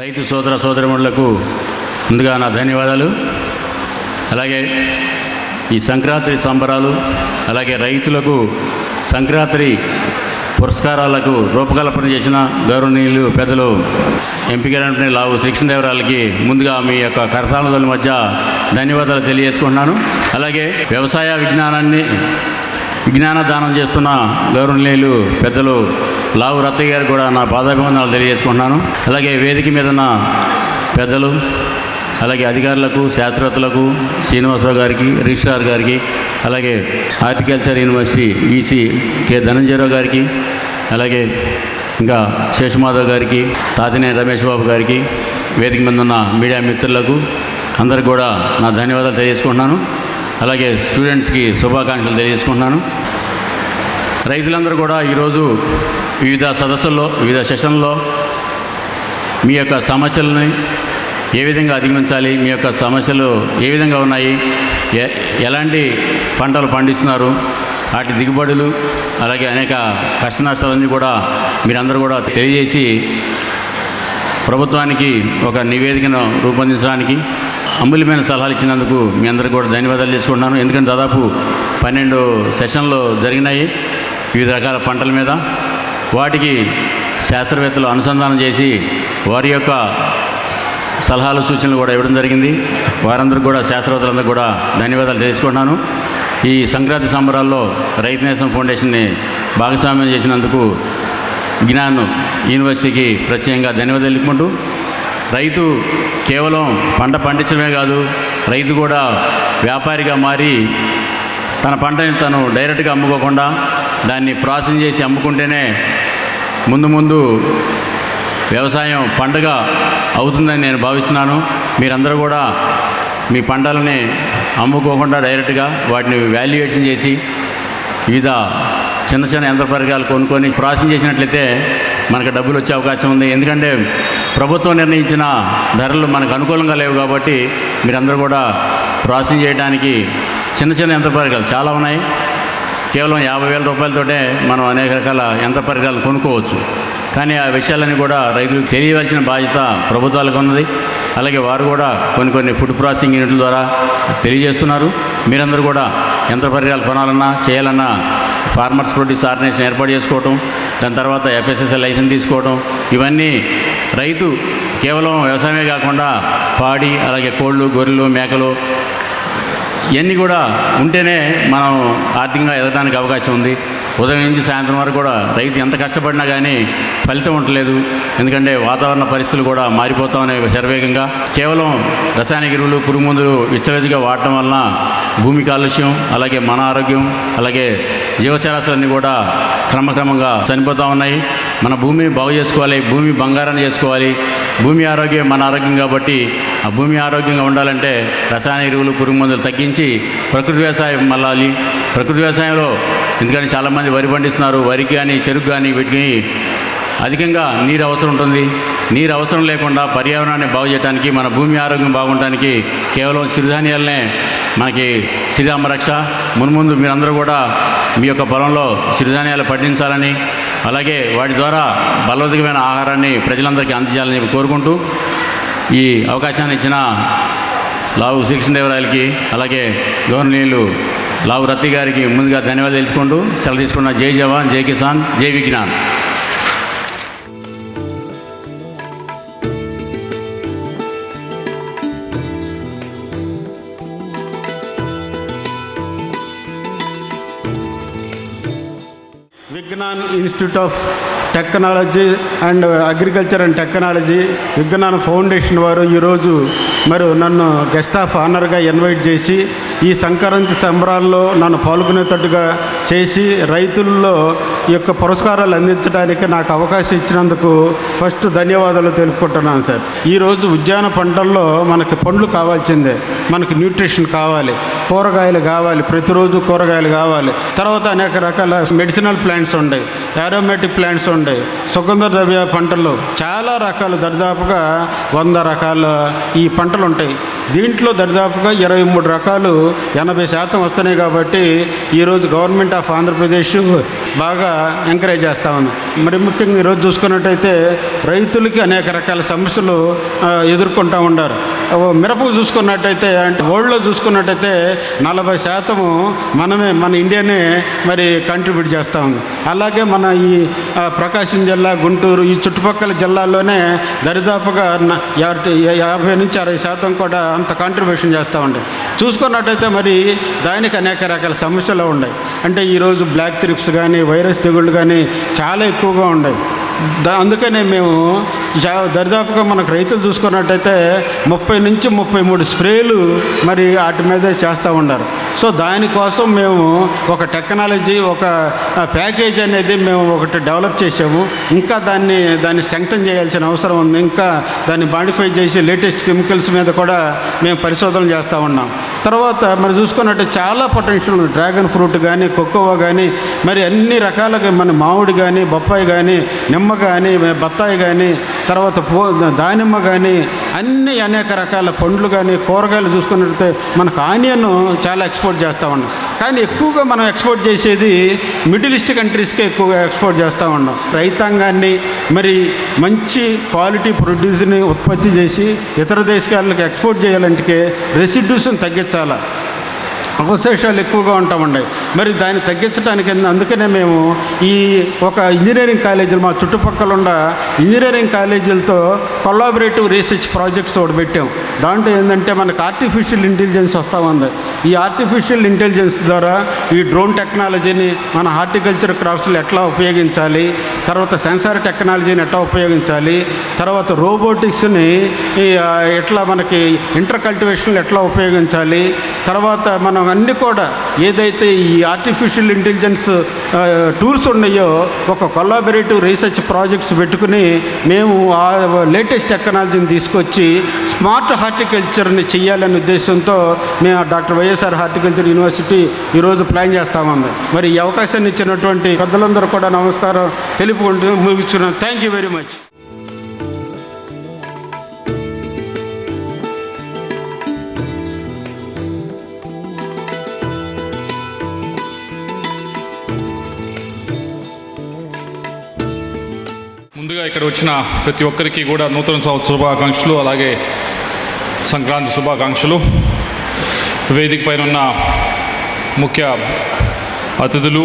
రైతు సోదర సోదరిమణులకు ముందుగా నా ధన్యవాదాలు. అలాగే ఈ సంక్రాంతి సంబరాలు, అలాగే రైతులకు సంక్రాంతి పురస్కారాలకు రూపకల్పన చేసిన గౌరవనీయులు పెద్దలు ఎంపికైనటువంటి లావు శ్రీకృష్ణదేవరాయలకి ముందుగా మీ యొక్క కరతాళాల మధ్య ధన్యవాదాలు తెలియజేసుకుంటున్నాను. అలాగే వ్యవసాయ విజ్ఞాన దానం చేస్తున్న గౌరవనీయులు పెద్దలు లావు రత్తయ్య గారు కూడా నా పాదాభివందనాలు తెలియజేసుకుంటున్నాను. అలాగే వేదిక మీద ఉన్న పెద్దలు, అలాగే అధికారులకు, శాస్త్రవేత్తలకు, శ్రీనివాసరావు గారికి, రిజిస్ట్రార్ గారికి, అలాగే horticulture university VC K Dhananjaya Rao గారికి, అలాగే ఇంకా శేషమాధవ్ గారికి, తాతినే రమేష్ బాబు గారికి, వేదిక మీద ఉన్న మీడియా మిత్రులకు అందరికి కూడా నా ధన్యవాదాలు తెలియజేసుకుంటున్నాను. అలాగే స్టూడెంట్స్కి శుభాకాంక్షలు తెలియజేసుకుంటున్నాను. రైతులందరూ కూడా ఈరోజు వివిధ సదస్సుల్లో, వివిధ సెషన్లో మీ యొక్క సమస్యలని ఏ విధంగా అధిగమించాలి, మీ యొక్క సమస్యలు ఏ విధంగా ఉన్నాయి, ఎలాంటి పంటలు పండిస్తున్నారు, వాటి దిగుబడులు, అలాగే అనేక కష్ట నష్టాలన్నీ కూడా మీరందరూ కూడా తెలియజేసి ప్రభుత్వానికి ఒక నివేదికను రూపొందించడానికి అమూల్యమైన సలహాలు ఇచ్చినందుకు మీ అందరికీ కూడా ధన్యవాదాలు చేసుకుంటున్నాను. ఎందుకంటే దాదాపు 12 సెషన్లు జరిగినాయి వివిధ రకాల పంటల మీద. వాటికి శాస్త్రవేత్తలు అనుసంధానం చేసి వారి యొక్క సలహాలు సూచనలు కూడా ఇవ్వడం జరిగింది. వారందరికీ కూడా శాస్త్రవేత్తలందరూ కూడా ధన్యవాదాలు తెలుసుకుంటున్నాను. ఈ సంక్రాంతి సంబరాల్లో రైతు నేస్తం ఫౌండేషన్ని భాగస్వామ్యం చేసినందుకు జ్ఞాన్ యూనివర్సిటీకి ప్రత్యేకంగా ధన్యవాదాలు తెలుపుకుంటూ, రైతు కేవలం పంట పండించడమే కాదు, రైతు కూడా వ్యాపారిగా మారి తన పంటని తను డైరెక్ట్గా అమ్ముకోకుండా దాన్ని ప్రాసెసింగ్ చేసి అమ్ముకుంటేనే ముందు వ్యవసాయం పండుగ అవుతుందని నేను భావిస్తున్నాను. మీరందరూ కూడా మీ పంటలని అమ్ముకోకుండా డైరెక్ట్గా వాటిని వాల్యుయేషన్ చేసి వివిధ చిన్న యంత్ర పరికరాలు కొనుక్కొని ప్రాసెసింగ్ చేసినట్లయితే మనకు డబ్బులు వచ్చే అవకాశం ఉంది. ఎందుకంటే ప్రభుత్వం నిర్ణయించిన ధరలు మనకు అనుకూలంగా లేవు కాబట్టి మీరందరూ కూడా ప్రాసెసింగ్ చేయడానికి చిన్న యంత్ర పరికరాలు చాలా ఉన్నాయి. కేవలం 50,000 రూపాయలతోటే మనం అనేక రకాల యంత్ర పరికరాలను కొనుక్కోవచ్చు. కానీ ఆ విషయాలన్నీ కూడా రైతులకు తెలియవలసిన బాధ్యత ప్రభుత్వాలకు ఉన్నది. అలాగే వారు కూడా కొన్ని ఫుడ్ ప్రాసెసింగ్ యూనిట్ల ద్వారా తెలియజేస్తున్నారు. మీరందరూ కూడా యంత్ర పరికరాలు కొనాలన్నా చేయాలన్నా ఫార్మర్స్ ప్రొడ్యూస్ ఆర్గనైజేషన్ ఏర్పాటు చేసుకోవటం, దాని తర్వాత FSSAI లైసెన్స్ తీసుకోవడం, ఇవన్నీ రైతు కేవలం వ్యవసాయమే కాకుండా పాడి, అలాగే కోళ్ళు, గొర్రెలు, మేకలు ఇవన్నీ కూడా ఉంటేనే మనం ఆర్థికంగా ఎదగడానికి అవకాశం ఉంది. ఉదయం నుంచి సాయంత్రం వరకు కూడా రైతు ఎంత కష్టపడినా కానీ ఫలితం ఉండలేదు. ఎందుకంటే వాతావరణ పరిస్థితులు కూడా మారిపోతా ఉన్నాయి శరవేగంగా. కేవలం రసాయనిక ఎరువులు, పురుగు మందులు విచ్చలవిడిగా వాడటం వలన భూమి కాలుష్యం, అలాగే మన ఆరోగ్యం, అలాగే జీవశాస్త్రాలన్నీ కూడా క్రమక్రమంగా చనిపోతూ ఉన్నాయి. మన భూమిని బాగు చేసుకోవాలి, భూమి బంగారాన్ని చేసుకోవాలి. భూమి ఆరోగ్యం మన ఆరోగ్యం కాబట్టి ఆ భూమి ఆరోగ్యంగా ఉండాలంటే రసాయన ఎరువులు, పురుగు మందులు తగ్గించి ప్రకృతి వ్యవసాయం మళ్ళాలి. ప్రకృతి వ్యవసాయంలో ఎందుకంటే చాలామంది వరి పండిస్తున్నారు. వరికి కానీ చెరుకు కానీ వీటికి అధికంగా నీరు అవసరం ఉంటుంది. నీరు అవసరం లేకుండా పర్యావరణాన్ని బాగు చేయడానికి, మన భూమి ఆరోగ్యం బాగుండటానికి కేవలం సిరిధాన్యాలనే మనకి శ్రీరామ రక్ష. మున్ముందు మీరందరూ కూడా మీ యొక్క పొలంలో సిరిధాన్యాలు పండించాలని, అలాగే వాటి ద్వారా బలవర్ధకమైన ఆహారాన్ని ప్రజలందరికీ అందించాలని కోరుకుంటూ ఈ అవకాశాన్ని ఇచ్చిన లావు శ్రీకృష్ణదేవరాయలకి, అలాగే గవర్నీయులు లావు రత్తి గారికి ముందుగా ధన్యవాదాలు తెలుసుకుంటూ సెలవు తీసుకున్న జై జవాన్, jai kisan, jai Vignan. Vignan Institute of Technology and Agriculture and Technology Vignan Foundation వారు ఈరోజు మరి నన్ను గెస్ట్ ఆఫ్ ఆనర్గా ఇన్వైట్ చేసి ఈ సంక్రాంతి సంబరాల్లో నన్ను పాల్గొనేటట్టుగా చేసి రైతుల్లో ఈ యొక్క పురస్కారాలు అందించడానికి నాకు అవకాశం ఇచ్చినందుకు ఫస్ట్ ధన్యవాదాలు తెలుపుకుంటున్నాను సార్. ఈరోజు ఉద్యాన పంటల్లో మనకి పండ్లు కావాల్సిందే, మనకి న్యూట్రిషన్ కావాలి, కూరగాయలు కావాలి, ప్రతిరోజు కూరగాయలు కావాలి. తర్వాత అనేక రకాల మెడిసినల్ ప్లాంట్స్ ఉన్నాయి, ఏరోమేటిక్ ప్లాంట్స్ ఉన్నాయి, సుగంధ ద్రవ్య పంటలు చాలా రకాలు, దరిదాపుగా 100 రకాల ఈ పంటలు ఉంటాయి. దీంట్లో దరిదాపుగా 23 రకాలు 80% వస్తున్నాయి. కాబట్టి ఈరోజు గవర్నమెంట్ ఆఫ్ ఆంధ్రప్రదేశ్ బాగా ఎంకరేజ్ చేస్తూ ఉంది. మరి ముఖ్యంగా ఈరోజు చూసుకున్నట్టయితే రైతులకి అనేక రకాల సమస్యలు ఎదుర్కొంటూ ఉన్నారు. మిరపకు చూసుకున్నట్టయితే అంటే వరల్డ్లో చూసుకున్నట్టయితే 40% మన ఇండియానే మరి కంట్రిబ్యూట్ చేస్తూ ఉంది. అలాగే మన ఈ ప్రకాశం జిల్లా, గుంటూరు ఈ చుట్టుపక్కల జిల్లాల్లోనే దరిదాపుగా 50 నుంచి 60% కూడా అంత కాంట్రిబ్యూషన్ చేస్తూ ఉండే. చూసుకున్నట్టయితే మరి దానికి అనేక రకాల సమస్యలు ఉన్నాయి. అంటే ఈరోజు బ్లాక్ థ్రిప్స్ కానీ, వైరస్ తెగుళ్ళు కానీ చాలా ఎక్కువగా ఉన్నాయి. అందుకనే మేము దరిదాపుగా మనకు రైతులు చూసుకున్నట్టయితే 30 నుంచి 33 స్ప్రేలు మరి వాటి మీదే చేస్తూ ఉన్నారు. సో దానికోసం మేము ఒక టెక్నాలజీ, ఒక ప్యాకేజ్ అనేది మేము ఒకటి డెవలప్ చేసాము. ఇంకా దాన్ని స్ట్రెంగ్తన్ చేయాల్సిన అవసరం ఉంది. ఇంకా దాన్ని మాడిఫై చేసి లేటెస్ట్ కెమికల్స్ మీద కూడా మేము పరిశోధనలు చేస్తూ ఉన్నాం. తర్వాత మరి చూసుకున్నట్టు చాలా పొటెన్షియల్ ఉంది. డ్రాగన్ ఫ్రూట్ కానీ, కోకోవా కానీ, మరి అన్ని రకాలుగా మన మామిడి కానీ, బొప్పాయి కానీ, నిమ్మ కానీ, బత్తాయి కానీ తర్వాత దానిమ్మ కానీ అన్ని అనేక రకాల పండ్లు కానీ కూరగాయలు చూసుకున్నట్లయితే మనకు ఆనియన్ చాలా ఎక్స్పోర్ట్ చేస్తూ ఉన్నాం. కానీ ఎక్కువగా మనం ఎక్స్పోర్ట్ చేసేది మిడిల్ ఈస్ట్ కంట్రీస్కే ఎక్కువగా ఎక్స్పోర్ట్ చేస్తూ ఉన్నాం. రైతాంగాన్ని మరి మంచి క్వాలిటీ ప్రొడ్యూస్ని ఉత్పత్తి చేసి ఇతర దేశాలకు ఎక్స్పోర్ట్ చేయాలంటే రెసిడ్యూస్ని తగ్గించాలి, అవశేషాలు ఎక్కువగా ఉంటామండి. మరి దాన్ని తగ్గించడానికి అందుకనే మేము ఈ ఒక ఇంజనీరింగ్ కాలేజీలు మా చుట్టుపక్కల ఉన్న ఇంజనీరింగ్ కాలేజీలతో కొలాబరేటివ్ రీసెర్చ్ ప్రాజెక్ట్స్ ఒకటి పెట్టాం. దాంట్లో ఏంటంటే మనకు ఆర్టిఫిషియల్ ఇంటెలిజెన్స్ వస్తూ ఉంది. ఈ ఆర్టిఫిషియల్ ఇంటెలిజెన్స్ ద్వారా ఈ డ్రోన్ టెక్నాలజీని మన హార్టికల్చర్ క్రాప్స్లో ఎట్లా ఉపయోగించాలి, తర్వాత సెన్సార్ టెక్నాలజీని ఎట్లా ఉపయోగించాలి, తర్వాత రోబోటిక్స్ని ఎట్లా మనకి ఇంటర్ కల్టివేషన్లు ఎట్లా ఉపయోగించాలి, తర్వాత మనం అన్నీ కూడా ఏదైతే ఈ ఆర్టిఫిషియల్ ఇంటెలిజెన్స్ టూల్స్ ఉన్నాయో ఒక కొలాబరేటివ్ రీసెర్చ్ ప్రాజెక్ట్స్ పెట్టుకుని మేము ఆ లేటెస్ట్ టెక్నాలజీని తీసుకొచ్చి స్మార్ట్ హార్టికల్చర్ని చేయాలనే ఉద్దేశంతో మేము డాక్టర్ వైఎస్ఆర్ హార్టికల్చర్ యూనివర్సిటీ ఈరోజు ప్లాన్ చేస్తామంది. మరి ఈ అవకాశాన్ని ఇచ్చినటువంటి పెద్దలందరూ కూడా నమస్కారం తెలుపుకుంటూ ముగిస్తున్నాను. Thank you very much. ముందుగా ఇక్కడ వచ్చిన ప్రతి ఒక్కరికి కూడా నూతన సంవత్సర శుభాకాంక్షలు, అలాగే సంక్రాంతి శుభాకాంక్షలు. వేదిక పైన ఉన్న ముఖ్య అతిథులు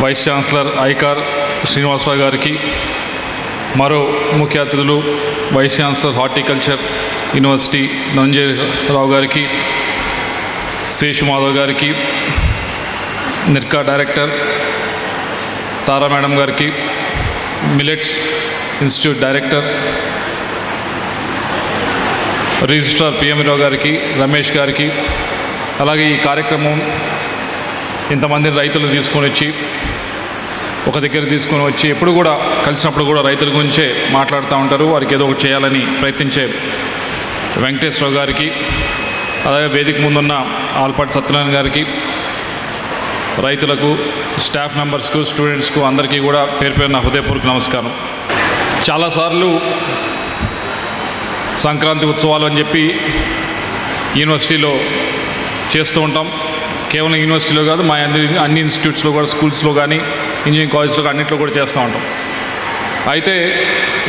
వైస్ ఛాన్సలర్ ఐకార్ శ్రీనివాసరావు గారికి, మరో ముఖ్య అతిథులు vice chancellor horticulture university Dhananjaya రావు గారికి, శేషు మాధవ్ గారికి, నిర్కా డైరెక్టర్ తారా మేడం గారికి, మిలెట్స్ ఇన్స్టిట్యూట్ డైరెక్టర్ రిజిస్ట్రార్ పిఎంరావు గారికి, రమేష్ గారికి, అలాగే ఈ కార్యక్రమం ఇంతమంది రైతులను తీసుకొని వచ్చి ఒక దగ్గర తీసుకొని వచ్చి ఎప్పుడు కూడా కలిసినప్పుడు కూడా రైతుల గురించే మాట్లాడుతూ ఉంటారు. వారికి ఏదో ఒకటి చేయాలని ప్రయత్నించే వెంకటేశ్వరరావు గారికి, అలాగే వేదిక ముందున్న ఆల్పాటి సత్యనారాయణ గారికి, రైతులకు, స్టాఫ్ మెంబర్స్కు, స్టూడెంట్స్కు అందరికీ కూడా పేరు పేరున హృదయపూర్వక నమస్కారం. చాలాసార్లు సంక్రాంతి ఉత్సవాలు అని చెప్పి యూనివర్సిటీలో చేస్తూ ఉంటాం. కేవలం యూనివర్సిటీలో కాదు, మా అన్ని ఇన్స్టిట్యూట్స్లో కూడా, స్కూల్స్లో కానీ, ఇంజనీరింగ్ కాలేజ్లో అన్నింటిలో కూడా చేస్తూ ఉంటాం. అయితే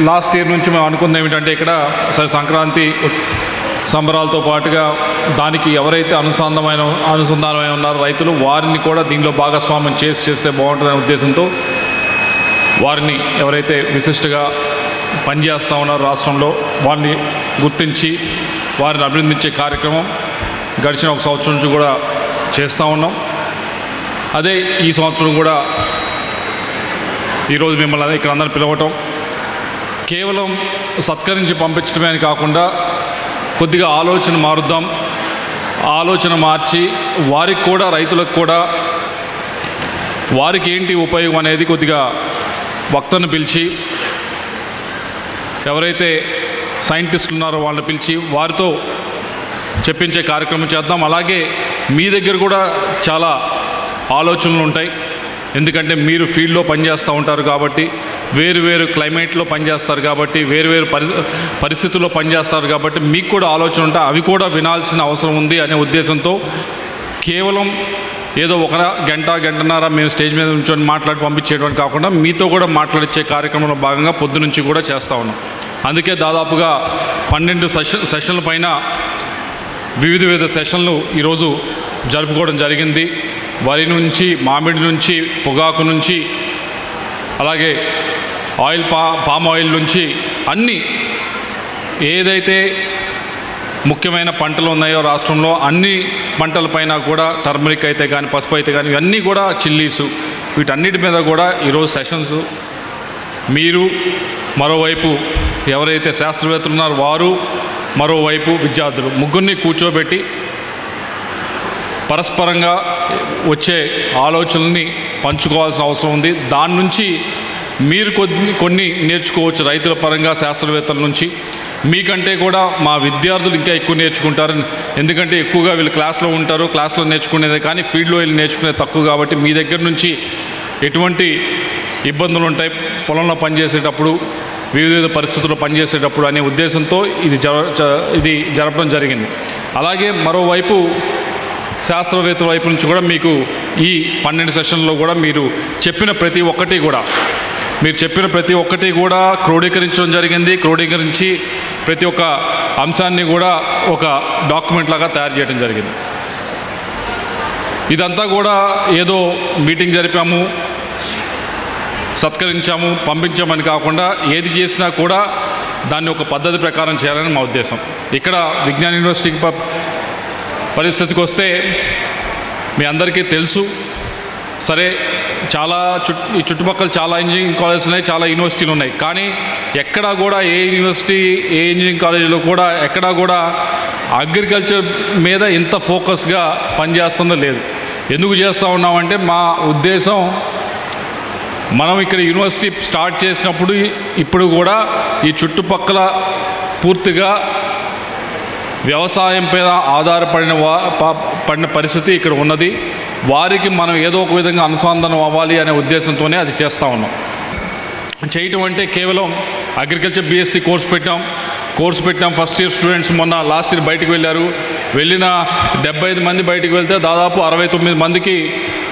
లాస్ట్ ఇయర్ నుంచి మేము అనుకుంది ఏమిటంటే ఇక్కడ సరే సంక్రాంతి సంబరాలతో పాటుగా దానికి ఎవరైతే అనుసంధానమైన ఉన్నారో రైతులు, వారిని కూడా దీనిలో భాగస్వామ్యం చేస్తే బాగుంటుందనే ఉద్దేశంతో వారిని ఎవరైతే విశిష్టగా పనిచేస్తూ ఉన్నారో రాష్ట్రంలో వారిని గుర్తించి వారిని అభినందించే కార్యక్రమం గడిచిన ఒక సంవత్సరం నుంచి కూడా చేస్తూ ఉన్నాం. అదే ఈ సంవత్సరం కూడా ఈరోజు మిమ్మల్ని ఇక్కడ అందరిని పిలవటం కేవలం సత్కరించి పంపించడమే అని కాకుండా కొద్దిగా ఆలోచన మారుద్దాం, ఆలోచన మార్చి వారికి కూడా, రైతులకు కూడా వారికి ఏంటి ఉపయోగం అనేది కొద్దిగా వక్తను పిలిచి, ఎవరైతే సైంటిస్టులు ఉన్నారో వాళ్ళని పిలిచి వారితో చెప్పించే కార్యక్రమం చేద్దాం. అలాగే మీ దగ్గర కూడా చాలా ఆలోచనలు ఉంటాయి, ఎందుకంటే మీరు ఫీల్డ్లో పనిచేస్తూ ఉంటారు కాబట్టి, వేరు క్లైమేట్లో పనిచేస్తారు కాబట్టి, వేరు పరిస్థితుల్లో పనిచేస్తారు కాబట్టి మీకు కూడా ఆలోచన ఉంటాయి, అవి కూడా వినాల్సిన అవసరం ఉంది అనే ఉద్దేశంతో కేవలం ఏదో ఒక గంటన్నర మేము స్టేజ్ మీద నుంచొని మాట్లాడి పంపించేటువంటి కాకుండా మీతో కూడా మాట్లాడించే కార్యక్రమంలో భాగంగా పొద్దునుంచి కూడా చేస్తూ ఉన్నాం. అందుకే దాదాపుగా 12 సెషన్ల పైన వివిధ సెషన్లు ఈరోజు జరుపుకోవడం జరిగింది. వరి నుంచి, మామిడి నుంచి, పొగాకు నుంచి, అలాగే ఆయిల్ పామ్ ఆయిల్ నుంచి అన్నీ ఏదైతే ముఖ్యమైన పంటలు ఉన్నాయో రాష్ట్రంలో అన్ని పంటలపైన కూడా, టర్మరిక్ అయితే కానీ, పసుపు అయితే కానీ, ఇవన్నీ కూడా, చిల్లీసు, వీటన్నిటి మీద కూడా ఈరోజు సెషన్స్ మీరు, మరోవైపు ఎవరైతే శాస్త్రవేత్తలు ఉన్నారో వారు, మరోవైపు విద్యార్థులు, ముగ్గురిని కూర్చోబెట్టి పరస్పరంగా వచ్చే ఆలోచనల్ని పంచుకోవాల్సిన అవసరం ఉంది. దాని నుంచి మీరు కొన్ని నేర్చుకోవచ్చు రైతుల పరంగా, శాస్త్రవేత్తల నుంచి. మీకంటే కూడా మా విద్యార్థులు ఇంకా ఎక్కువ నేర్చుకుంటారు, ఎందుకంటే ఎక్కువగా వీళ్ళు క్లాస్లో ఉంటారు, క్లాస్లో నేర్చుకునేదే కానీ ఫీల్డ్లో వెళ్ళి నేర్చుకునేది తక్కువ. కాబట్టి మీ దగ్గర నుంచి ఎటువంటి ఇబ్బందులు ఉంటాయి పొలంలో పనిచేసేటప్పుడు, వివిధ పరిస్థితుల్లో పనిచేసేటప్పుడు అనే ఉద్దేశంతో ఇది జరపడం జరిగింది. అలాగే మరోవైపు శాస్త్రవేత్తల వైపు నుంచి కూడా మీకు ఈ 12 సెషన్లో కూడా మీరు చెప్పిన ప్రతి ఒక్కటి కూడా క్రోడీకరించడం జరిగింది. క్రోడీకరించి ప్రతి ఒక్క అంశాన్ని కూడా ఒక డాక్యుమెంట్ లాగా తయారు చేయడం జరిగింది. ఇదంతా కూడా ఏదో మీటింగ్ జరిపాము, సత్కరించాము, పంపించామని కాకుండా ఏది చేసినా కూడా దాన్ని ఒక పద్ధతి ప్రకారం చేయాలని మా ఉద్దేశం. ఇక్కడ విజ్ఞాన యూనివర్సిటీ పరిస్థితికి వస్తే మీ అందరికీ తెలుసు. సరే, ఈ చుట్టుపక్కల చాలా ఇంజనీరింగ్ కాలేజెస్ ఉన్నాయి, చాలా యూనివర్సిటీలు ఉన్నాయి. కానీ ఎక్కడా కూడా ఏ యూనివర్సిటీ, ఏ ఇంజనీరింగ్ కాలేజీలో కూడా ఎక్కడా కూడా అగ్రికల్చర్ మీద ఇంత ఫోకస్గా పనిచేస్తుందో లేదు. ఎందుకు చేస్తూ ఉన్నామంటే మా ఉద్దేశం, మనం ఇక్కడ యూనివర్సిటీ స్టార్ట్ చేసినప్పుడు ఇప్పుడు కూడా ఈ చుట్టుపక్కల పూర్తిగా వ్యవసాయం మీద ఆధారపడిన పరిస్థితి ఇక్కడ ఉన్నది. వారికి మనం ఏదో ఒక విధంగా అనుసంధానం అవ్వాలి అనే ఉద్దేశంతోనే అది చేస్తూ ఉన్నాం. చేయటం అంటే కేవలం అగ్రికల్చర్ బీఎస్సీ కోర్సు పెట్టాం. ఫస్ట్ ఇయర్ స్టూడెంట్స్ మొన్న లాస్ట్ ఇయర్ బయటికి వెళ్ళిన 75 మంది బయటికి వెళ్తే దాదాపు 69 మందికి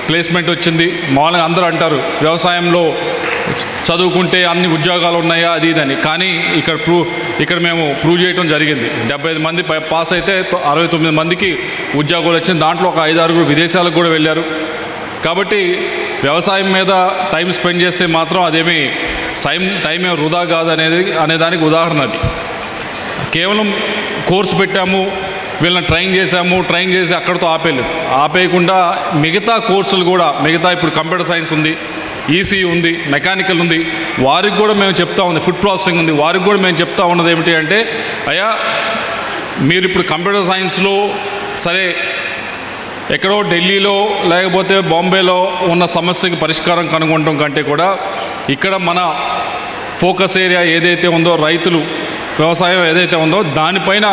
ప్లేస్మెంట్ వచ్చింది. మామూలుగా అందరూ అంటారు వ్యవసాయంలో చదువుకుంటే అన్ని ఉద్యోగాలు ఉన్నాయా అది ఇదని. కానీ ఇక్కడ మేము ప్రూవ్ చేయడం జరిగింది. 75 మంది పాస్ అయితే 69 మందికి ఉద్యోగాలు వచ్చింది. దాంట్లో ఒక 5-6 విదేశాలకు కూడా వెళ్ళారు. కాబట్టి వ్యవసాయం మీద టైం స్పెండ్ చేస్తే మాత్రం అదేమీ టైం ఏం వృధా కాదు అనేదానికి ఉదాహరణ అది. కేవలం కోర్సు పెట్టాము, వీళ్ళని ట్రైన్ చేసి అక్కడితో ఆపేయకుండా మిగతా కోర్సులు కూడా ఇప్పుడు కంప్యూటర్ సైన్స్ ఉంది, ఈసీ ఉంది, మెకానికల్ ఉంది, వారికి కూడా మేము చెప్తా ఉంది, ఫుడ్ ప్రాసెసింగ్ ఉంది, వారికి కూడా మేము చెప్తా ఉన్నది ఏమిటి అంటే, అయ్యా మీరు ఇప్పుడు కంప్యూటర్ సైన్స్లో సరే ఎక్కడో ఢిల్లీలో లేకపోతే బాంబేలో ఉన్న సమస్యకి పరిష్కారం కనుగొనడం కంటే కూడా ఇక్కడ మన ఫోకస్ ఏరియా ఏదైతే ఉందో, రైతులు వ్యవసాయం ఏదైతే ఉందో దానిపైన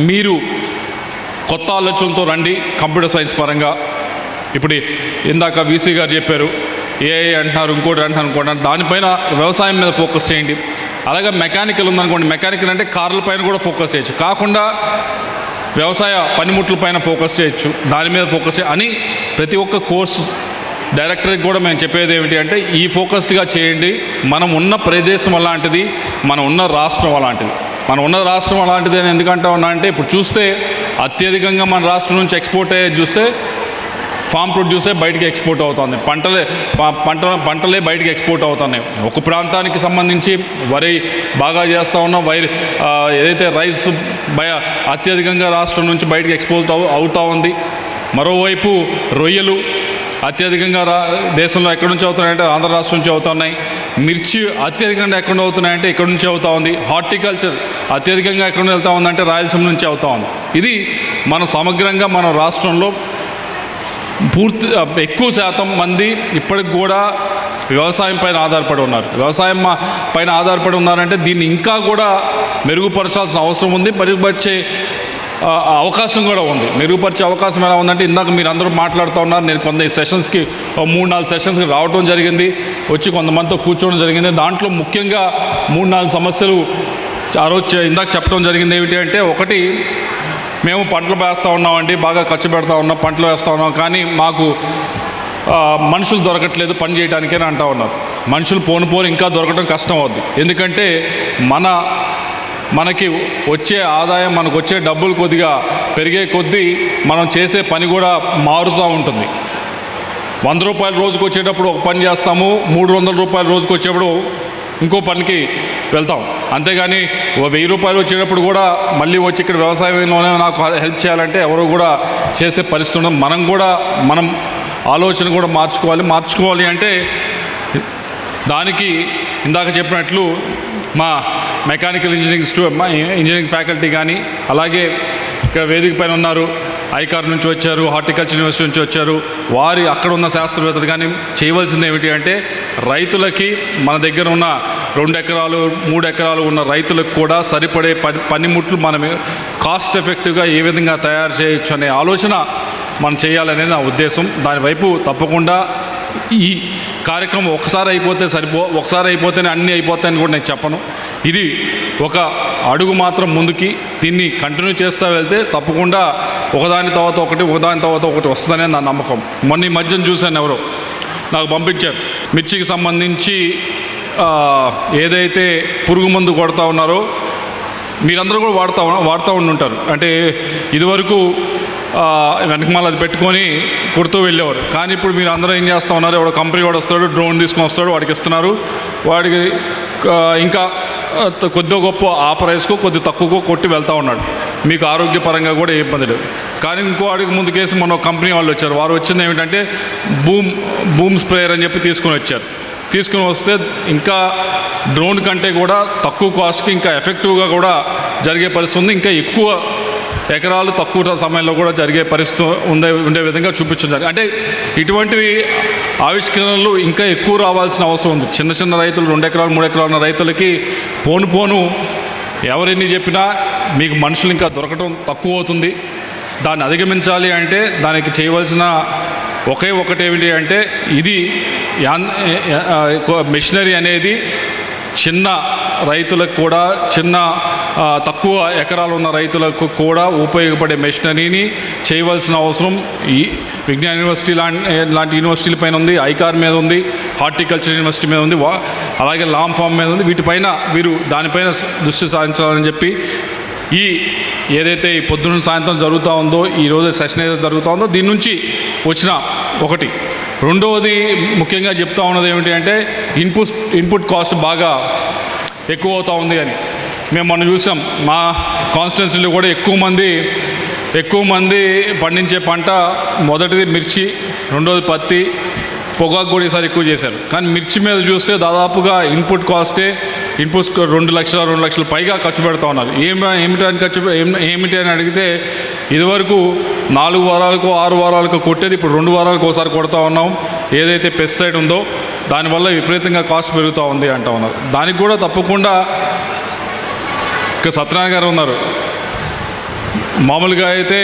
మీరు కొత్త ఆలోచనలతో రండి. కంప్యూటర్ సైన్స్ పరంగా ఇప్పుడు ఇందాక వీసీ గారు చెప్పారు, ఏఐ అంటున్నారు, ఇంకోటి అంటున్నారు, దానిపైన వ్యవసాయం మీద ఫోకస్ చేయండి. అలాగే మెకానికల్ ఉందనుకోండి, మెకానికల్ అంటే కార్ల పైన కూడా ఫోకస్ చేయొచ్చు, కాకుండా వ్యవసాయ పనిముట్ల పైన ఫోకస్ చేయొచ్చు, దాని మీద ఫోకస్ అని ప్రతి ఒక్క కోర్సు డైరెక్టర్కి కూడా మేము చెప్పేది ఏమిటి అంటే, ఈ ఫోకస్డ్గా చేయండి. మనం ఉన్న ప్రదేశం అలాంటిది, మనం ఉన్న రాష్ట్రం అలాంటిది అని ఎందుకంటా ఉన్నా అంటే, ఇప్పుడు చూస్తే అత్యధికంగా మన రాష్ట్రం నుంచి ఎక్స్పోర్ట్ అయ్యేది చూస్తే ఫామ్ ప్రొడ్యూసే బయటికి ఎక్స్పోర్ట్ అవుతుంది, పంటలే బయటికి ఎక్స్పోర్ట్ అవుతున్నాయి. ఒక ప్రాంతానికి సంబంధించి వరి బాగా చేస్తూ ఉన్నాం, ఏదైతే రైస్ అత్యధికంగా రాష్ట్రం నుంచి బయటికి ఎక్స్పోర్ట్ అవుతూ ఉంది. మరోవైపు రొయ్యలు అత్యధికంగా దేశంలో ఎక్కడి నుంచి అవుతున్నాయంటే ఆంధ్ర రాష్ట్రం నుంచి అవుతున్నాయి. మిర్చి అత్యధికంగా ఎక్కడ అవుతున్నాయంటే ఇక్కడ నుంచి అవుతూ ఉంది. హార్టికల్చర్ అత్యధికంగా ఎక్కడ వెళ్తూ ఉందంటే రాయలసీమ నుంచి అవుతూ ఉంది. ఇది మన సమగ్రంగా మన రాష్ట్రంలో ఎక్కువ శాతం మంది ఇప్పటికి కూడా వ్యవసాయం పైన ఆధారపడి ఉన్నారంటే దీన్ని ఇంకా కూడా మెరుగుపరచాల్సిన అవసరం ఉంది. మెరుగుపరిచే అవకాశం కూడా ఉంది. మెరుగుపరిచే అవకాశం ఎలా ఉందంటే, ఇందాక మీరు అందరూ మాట్లాడుతూ ఉన్నారు, నేను కొంత సెషన్స్కి 3-4 సెషన్స్కి రావడం జరిగింది, వచ్చి కొంతమందితో కూర్చోవడం జరిగింది. దాంట్లో ముఖ్యంగా 3-4 సమస్యలు ఆ రోజు ఇందాక చెప్పడం జరిగింది. ఏమిటి అంటే, ఒకటి, మేము పంటలు వేస్తూ ఉన్నామండి, బాగా ఖర్చు పెడతా ఉన్నాం, పంటలు వేస్తూ ఉన్నాం, కానీ మాకు మనుషులు దొరకట్లేదు పని చేయడానికని అంటూ ఉన్నారు. మనుషులు పోను ఇంకా దొరకడం కష్టం అవుద్ది. ఎందుకంటే మనకి వచ్చే ఆదాయం, మనకు వచ్చే డబ్బులు కొద్దిగా పెరిగే కొద్దీ మనం చేసే పని కూడా మారుతూ ఉంటుంది. 100 రూపాయలు రోజుకు వచ్చేటప్పుడు ఒక పని చేస్తాము, 300 రూపాయలు రోజుకు వచ్చేటప్పుడు ఇంకో పనికి వెళ్తాం. అంతేగాని 1000 రూపాయలు వచ్చేటప్పుడు కూడా మళ్ళీ వచ్చి ఇక్కడ వ్యవసాయంలోనే నాకు హెల్ప్ చేయాలంటే ఎవరు కూడా చేసే పరిస్థితి ఉండదు. మనం ఆలోచన కూడా మార్చుకోవాలి అంటే దానికి ఇందాక చెప్పినట్లు మా మెకానికల్ ఇంజనీరింగ్ ఫ్యాకల్టీ కానీ, అలాగే ఇక్కడ వేదిక పైన ఉన్నారు, ఐకార్ నుంచి వచ్చారు, హార్టికల్చర్ యూనివర్సిటీ నుంచి వచ్చారు, అక్కడ ఉన్న శాస్త్రవేత్తలు కానీ చేయవలసింది ఏమిటి అంటే, రైతులకి మన దగ్గర ఉన్న 2 ఎకరాలు 3 ఎకరాలు ఉన్న రైతులకు కూడా సరిపడే పనిముట్లు మనం కాస్ట్ ఎఫెక్టివ్గా ఏ విధంగా తయారు చేయొచ్చు అనే ఆలోచన మనం చేయాలనేది నా ఉద్దేశం. దానివైపు తప్పకుండా ఈ కార్యక్రమం ఒకసారి అయిపోతేనే అన్నీ అయిపోతాయని కూడా నేను చెప్పను. ఇది ఒక అడుగు మాత్రం ముందుకి. దీన్ని కంటిన్యూ చేస్తూ వెళ్తే తప్పకుండా ఒకదాని తర్వాత ఒకటి వస్తుందనే నా నమ్మకం. మొన్న ఈ మధ్యన చూశాను, ఎవరో నాకు పంపించారు, మిర్చికి సంబంధించి ఏదైతే పురుగు మందు కొడతా ఉన్నారో మీరందరూ కూడా వాడుతూ ఉండుంటారు. అంటే ఇదివరకు వెనకమాల అది పెట్టుకొని కుడుతూ వెళ్ళేవారు. కానీ ఇప్పుడు మీరు అందరూ ఏం చేస్తూ ఉన్నారు, ఎవడో కంపెనీ వాడు వస్తాడు, డ్రోన్ తీసుకొని వస్తాడు, వాడికి ఇస్తున్నారు. వాడికి ఇంకా కొద్దిగా గొప్ప ఆ ప్రైస్కో కొద్ది తక్కువకో కొట్టి వెళ్తూ ఉన్నాడు. మీకు ఆరోగ్యపరంగా కూడా ఏ ఇబ్బంది లేదు. కానీ ఇంకో అడుగు ముందుకేసి మొన్న కంపెనీ వాళ్ళు వచ్చారు. వారు వచ్చింది ఏమిటంటే బూమ్ స్ప్రేయర్ అని చెప్పి తీసుకుని వస్తే ఇంకా డ్రోన్ కంటే కూడా తక్కువ కాస్ట్కి ఇంకా ఎఫెక్టివ్గా కూడా జరిగే పరిస్థితి ఉంది. ఇంకా ఎక్కువ ఎకరాలు తక్కువ సమయంలో కూడా జరిగే పరిస్థితి ఉండే విధంగా చూపించారు. అంటే ఇటువంటివి ఆవిష్కరణలు ఇంకా ఎక్కువ రావాల్సిన అవసరం ఉంది. చిన్న రైతులు 2 ఎకరాలు 3 ఎకరాలు ఉన్న రైతులకి పోను ఎవరెన్ని చెప్పినా మీకు మనుషులు ఇంకా దొరకటం తక్కువ అవుతుంది. దాన్ని అధిగమించాలి అంటే దానికి చేయవలసిన ఒకటి ఏమిటి అంటే ఇది మిషనరీ అనేది చిన్న రైతులకు కూడా తక్కువ ఎకరాలు ఉన్న రైతులకు కూడా ఉపయోగపడే మెషినరీని చేయవలసిన అవసరం ఈ విజ్ఞాన యూనివర్సిటీ లాంటి యూనివర్సిటీల పైన ఉంది, ఐకార్ మీద ఉంది, హార్టికల్చర్ యూనివర్సిటీ మీద ఉంది, అలాగే లామ్ ఫామ్ మీద ఉంది. వీటిపైన వీరు దానిపైన దృష్టి సారించాలని చెప్పి ఏదైతే ఈ పొద్దున్న సాయంత్రం జరుగుతూ ఉందో, ఈరోజు సెషన్ ఏదైతే జరుగుతూ ఉందో దీని నుంచి వచ్చిన ఒకటి. రెండవది ముఖ్యంగా చెప్తా ఉన్నది ఏమిటి అంటే ఇన్పుట్ కాస్ట్ బాగా ఎక్కువ అవుతూ ఉంది అని మేము మొన్న చూసాం. మా కాన్స్టిట్యున్సీలో కూడా ఎక్కువ మంది పండించే పంట మొదటిది మిర్చి, రెండోది పత్తి, పొగాకు కూడా ఈసారి ఎక్కువ చేశారు. కానీ మిర్చి మీద చూస్తే దాదాపుగా ఇన్పుట్ 2 లక్షల పైగా ఖర్చు పెడతా ఉన్నారు. ఏమిటి అని అడిగితే ఇదివరకు 4 వారాలకు 6 వారాలకు కొట్టేది ఇప్పుడు 2 వారాలకు ఒకసారి కొడతా ఉన్నాం. ఏదైతే పెస్టిసైడ్ ఉందో దానివల్ల విపరీతంగా కాస్ట్ పెరుగుతూ ఉంది అంటూ ఉన్నారు. దానికి కూడా తప్పకుండా సత్యనారాయణ గారు ఉన్నారు. మామూలుగా అయితే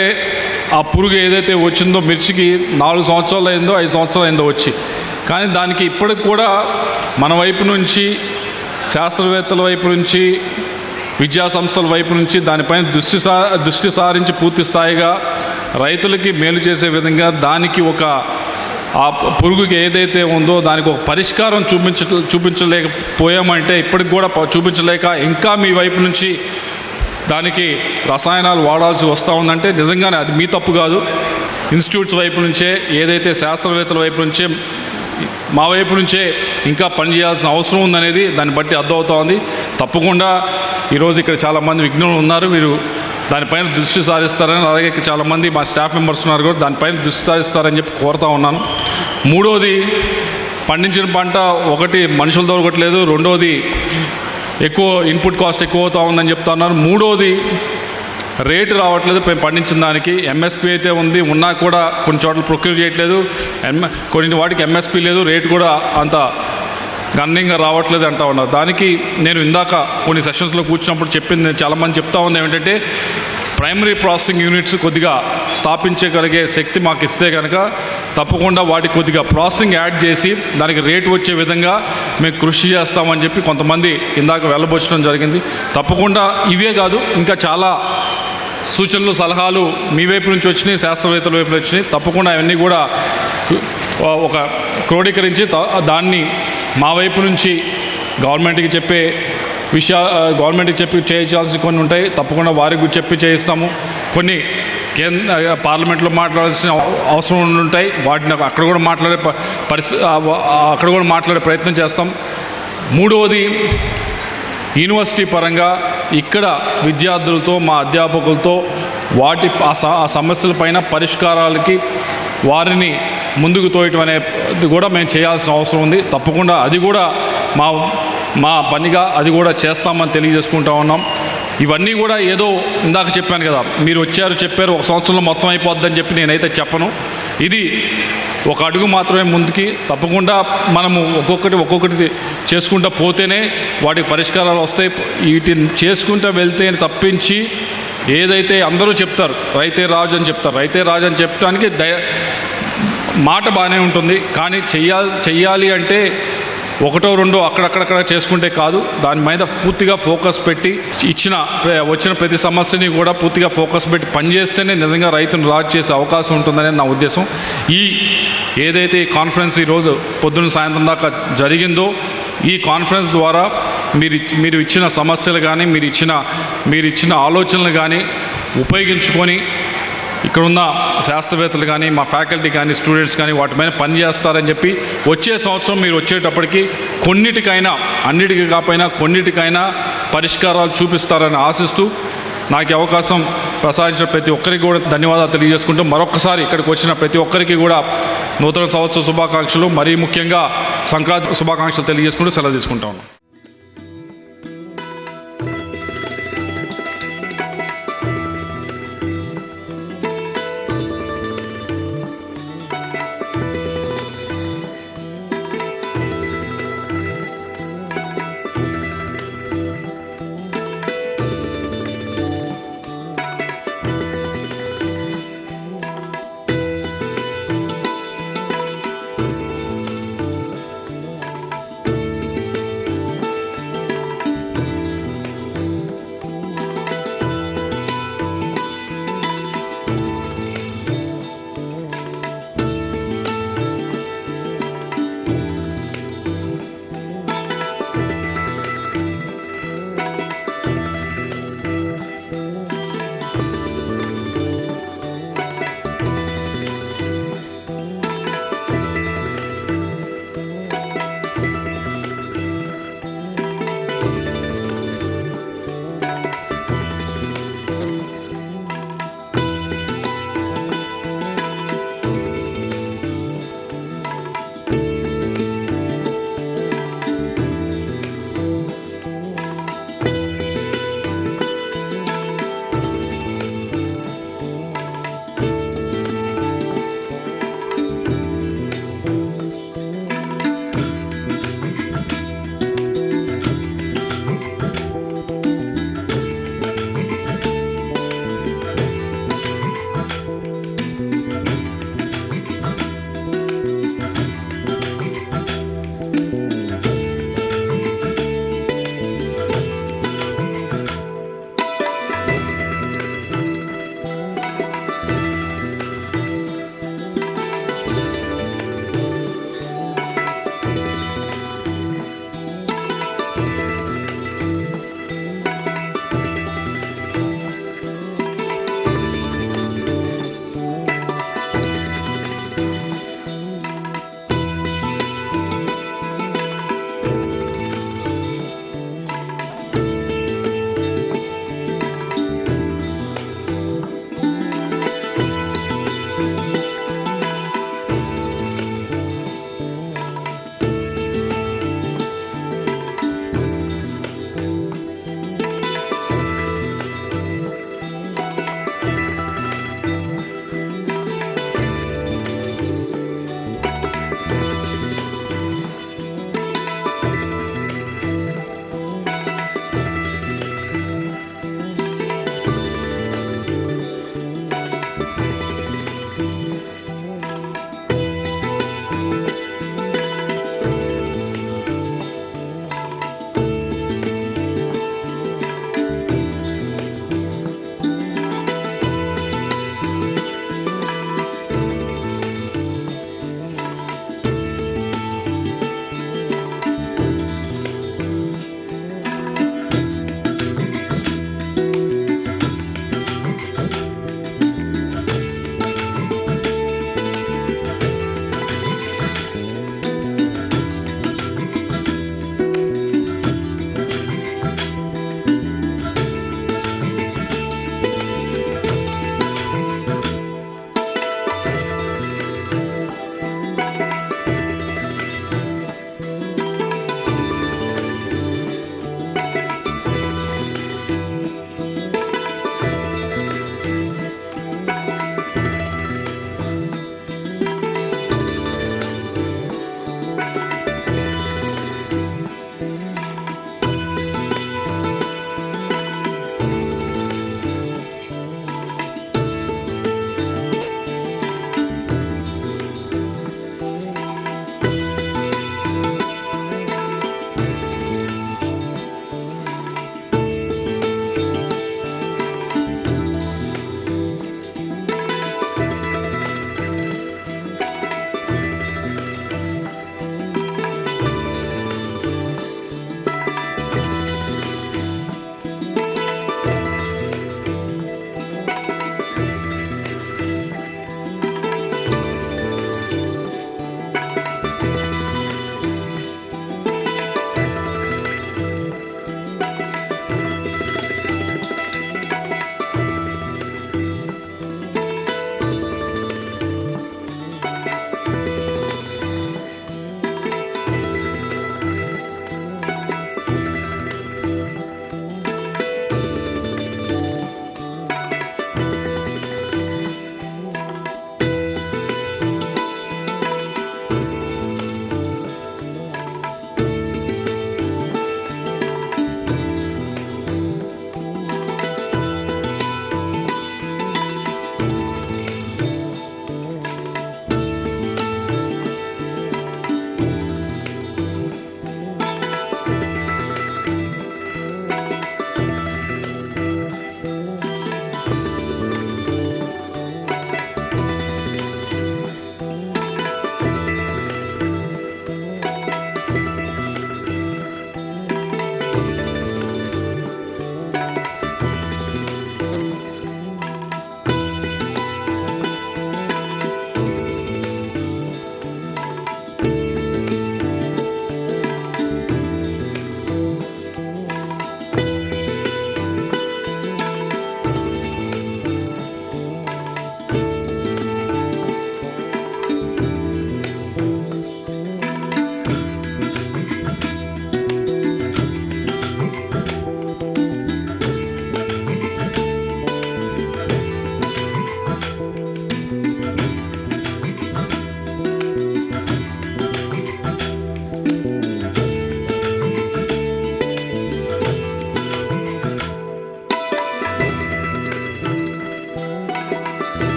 ఆ పురుగు ఏదైతే వచ్చిందో మిర్చికి 4 సంవత్సరాలు అయిందో 5 సంవత్సరాలు అయిందో వచ్చి, కానీ దానికి ఇప్పటికి కూడా మన వైపు నుంచి, శాస్త్రవేత్తల వైపు నుంచి, విద్యా సంస్థల వైపు నుంచి దానిపైన దృష్టి సారించి పూర్తి స్థాయిగా రైతులకి మేలు చేసే విధంగా దానికి ఆ పురుగుకి ఏదైతే ఉందో దానికి ఒక పరిష్కారం చూపించలేకపోయామంటే, ఇప్పటికి కూడా చూపించలేక ఇంకా మీ వైపు నుంచి దానికి రసాయనాలు వాడాల్సి వస్తూ ఉందంటే నిజంగానే అది మీ తప్పు కాదు. ఇన్స్టిట్యూట్స్ వైపు నుంచే, ఏదైతే శాస్త్రవేత్తల వైపు నుంచే, మా వైపు నుంచే ఇంకా పనిచేయాల్సిన అవసరం ఉందనేది దాన్ని బట్టి అర్థమవుతూ ఉంది. తప్పకుండా ఈరోజు ఇక్కడ చాలామంది విజ్ఞులు ఉన్నారు, వీరు దానిపైన దృష్టి సారిస్తారని, అలాగే చాలామంది మా స్టాఫ్ మెంబర్స్ ఉన్నారు కూడా దానిపైన దృష్టి సారిస్తారని చెప్పి కోరుతూ ఉన్నాను. మూడోది, పండించిన పంట ఒకటి మనుషులు దొరకట్లేదు, రెండోది ఎక్కువ ఇన్పుట్ కాస్ట్ ఎక్కువ అవుతూ ఉందని చెప్తా ఉన్నారు. మూడోది రేటు రావట్లేదు పండించిన దానికి. ఎంఎస్పీ అయితే ఉంది, ఉన్నా కూడా కొన్ని చోట్ల ప్రొక్యూర్ చేయట్లేదు. కొన్ని వాటికి ఎంఎస్పీ లేదు, రేటు కూడా అంత గణనీయంగా రావట్లేదు అంటూ ఉన్నారు. దానికి నేను ఇందాక కొన్ని సెషన్స్లో కూర్చున్నప్పుడు చెప్పింది, చాలామంది చెప్తా ఉంది ఏమిటంటే ప్రైమరీ ప్రాసెసింగ్ యూనిట్స్ కొద్దిగా స్థాపించగలిగే శక్తి మాకు ఇస్తే కనుక తప్పకుండా వాటికి కొద్దిగా ప్రాసెసింగ్ యాడ్ చేసి దానికి రేటు వచ్చే విధంగా మేము కృషి చేస్తామని చెప్పి కొంతమంది ఇందాక వెళ్ళబోచడం జరిగింది. తప్పకుండా ఇవే కాదు, ఇంకా చాలా సూచనలు సలహాలు మీ వైపు నుంచి వచ్చినాయి, శాస్త్రవేత్తల వైపు నుంచి వచ్చినాయి. తప్పకుండా అవన్నీ కూడా ఒక క్రోడీకరించి దాన్ని మా వైపు నుంచి గవర్నమెంట్కి చెప్పి చేయించాల్సి కొన్ని ఉంటాయి. తప్పకుండా వారికి చెప్పి చేయిస్తాము. కొన్ని పార్లమెంట్లో మాట్లాడాల్సిన అవసరం ఉంటాయి, వాటిని అక్కడ కూడా మాట్లాడే ప్రయత్నం చేస్తాం. మూడవది, యూనివర్సిటీ పరంగా ఇక్కడ విద్యార్థులతో, మా అధ్యాపకులతో ఆ సమస్యలపైన పరిష్కారాలకి వారిని ముందుకు తోయటం అనేది కూడా మేము చేయాల్సిన అవసరం ఉంది. తప్పకుండా అది కూడా మా పనిగా అది కూడా చేస్తామని తెలియజేసుకుంటా ఉన్నాం. ఇవన్నీ కూడా ఏదో ఇందాక చెప్పాను కదా, మీరు చెప్పారు 1 సంవత్సరంలో మొత్తం అయిపోద్దని చెప్పి నేనైతే చెప్పను. ఇది ఒక అడుగు మాత్రమే ముందుకి. తప్పకుండా మనము ఒక్కొక్కటి చేసుకుంటూ పోతేనే వాటికి పరిష్కారాలు వస్తాయి. వీటిని చేసుకుంటూ వెళ్తే తప్పించి ఏదైతే అందరూ చెప్తారు రైతే రాజు అని చెప్తారు, రైతే రాజు అని చెప్పడానికి మాట బాగానే ఉంటుంది, కానీ చెయ్యాలి అంటే ఒకటో రెండో అక్కడక్కడక్కడ చేసుకుంటే కాదు, దాని మీద పూర్తిగా ఫోకస్ పెట్టి వచ్చిన ప్రతి సమస్యని కూడా పూర్తిగా ఫోకస్ పెట్టి పనిచేస్తేనే నిజంగా రైతును రాజు చేసే అవకాశం ఉంటుందనేది నా ఉద్దేశం. ఏదైతే ఈ కాన్ఫరెన్స్ ఈరోజు పొద్దున్న సాయంత్రం దాకా జరిగిందో, ఈ కాన్ఫరెన్స్ ద్వారా మీరు ఇచ్చిన సమస్యలు కానీ మీరు ఇచ్చిన ఆలోచనలు కానీ ఉపయోగించుకొని ఇక్కడ ఉన్న శాస్త్రవేత్తలు కానీ మా ఫ్యాకల్టీ కానీ స్టూడెంట్స్ కానీ వాటి మీద పనిచేస్తారని చెప్పి వచ్చే సంవత్సరం మీరు వచ్చేటప్పటికి కొన్నిటికైనా, అన్నిటికీ కాకపోయినా కొన్నిటికైనా పరిష్కారాలు చూపిస్తారని ఆశిస్తూ నాకు అవకాశం ప్రసాదించిన ప్రతి ఒక్కరికి కూడా ధన్యవాదాలు తెలియజేసుకుంటూ మరొకసారి ఇక్కడికి వచ్చిన ప్రతి ఒక్కరికి కూడా నూతన సంవత్సర శుభాకాంక్షలు, మరీ ముఖ్యంగా సంక్రాంతి శుభాకాంక్షలు తెలియజేసుకుంటూ సెలవు తీసుకుంటాను.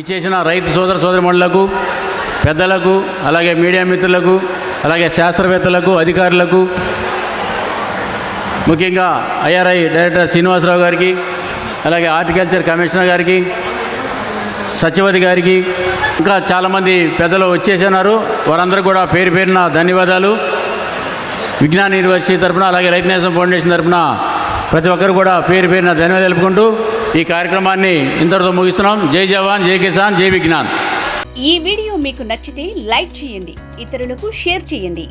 విచ్చేసిన రైతు సోదరమణులకు, పెద్దలకు, అలాగే మీడియా మిత్రులకు, అలాగే శాస్త్రవేత్తలకు, అధికారులకు, ముఖ్యంగా ఐఆర్ఐ డైరెక్టర్ శ్రీనివాసరావు గారికి, అలాగే హార్టికల్చర్ కమిషనర్ గారికి, సత్యవతి గారికి, ఇంకా చాలామంది పెద్దలు వచ్చేసినారు. వారందరూ కూడా పేరు పేరున ధన్యవాదాలు. విజ్ఞాన్ యూనివర్సిటీ తరఫున, అలాగే రైతు నేస్తం ఫౌండేషన్ తరఫున ప్రతి ఒక్కరు కూడా పేరు పేరున ధన్యవాదాలు తెలుపుకుంటూ ఈ కార్యక్రమాన్ని ఇంతటితో ముగిస్తున్నాం. జై జవాన్, జై కిసాన్, జై విజ్ఞాన్. ఈ వీడియో మీకు నచ్చితే లైక్ చేయండి, ఇతరులకు షేర్ చేయండి.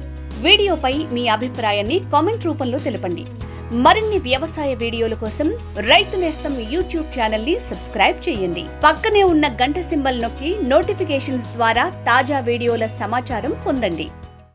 వీడియోపై మీ అభిప్రాయాన్ని కామెంట్ రూపంలో తెలపండి. మరిన్ని వ్యవసాయ వీడియోల కోసం రైతు నేస్తం యూట్యూబ్ ఛానల్ ని సబ్స్క్రైబ్ చేయండి. పక్కనే ఉన్న గంట సింబల్ నొక్కి నోటిఫికేషన్స్ ద్వారా తాజా వీడియోల సమాచారం పొందండి.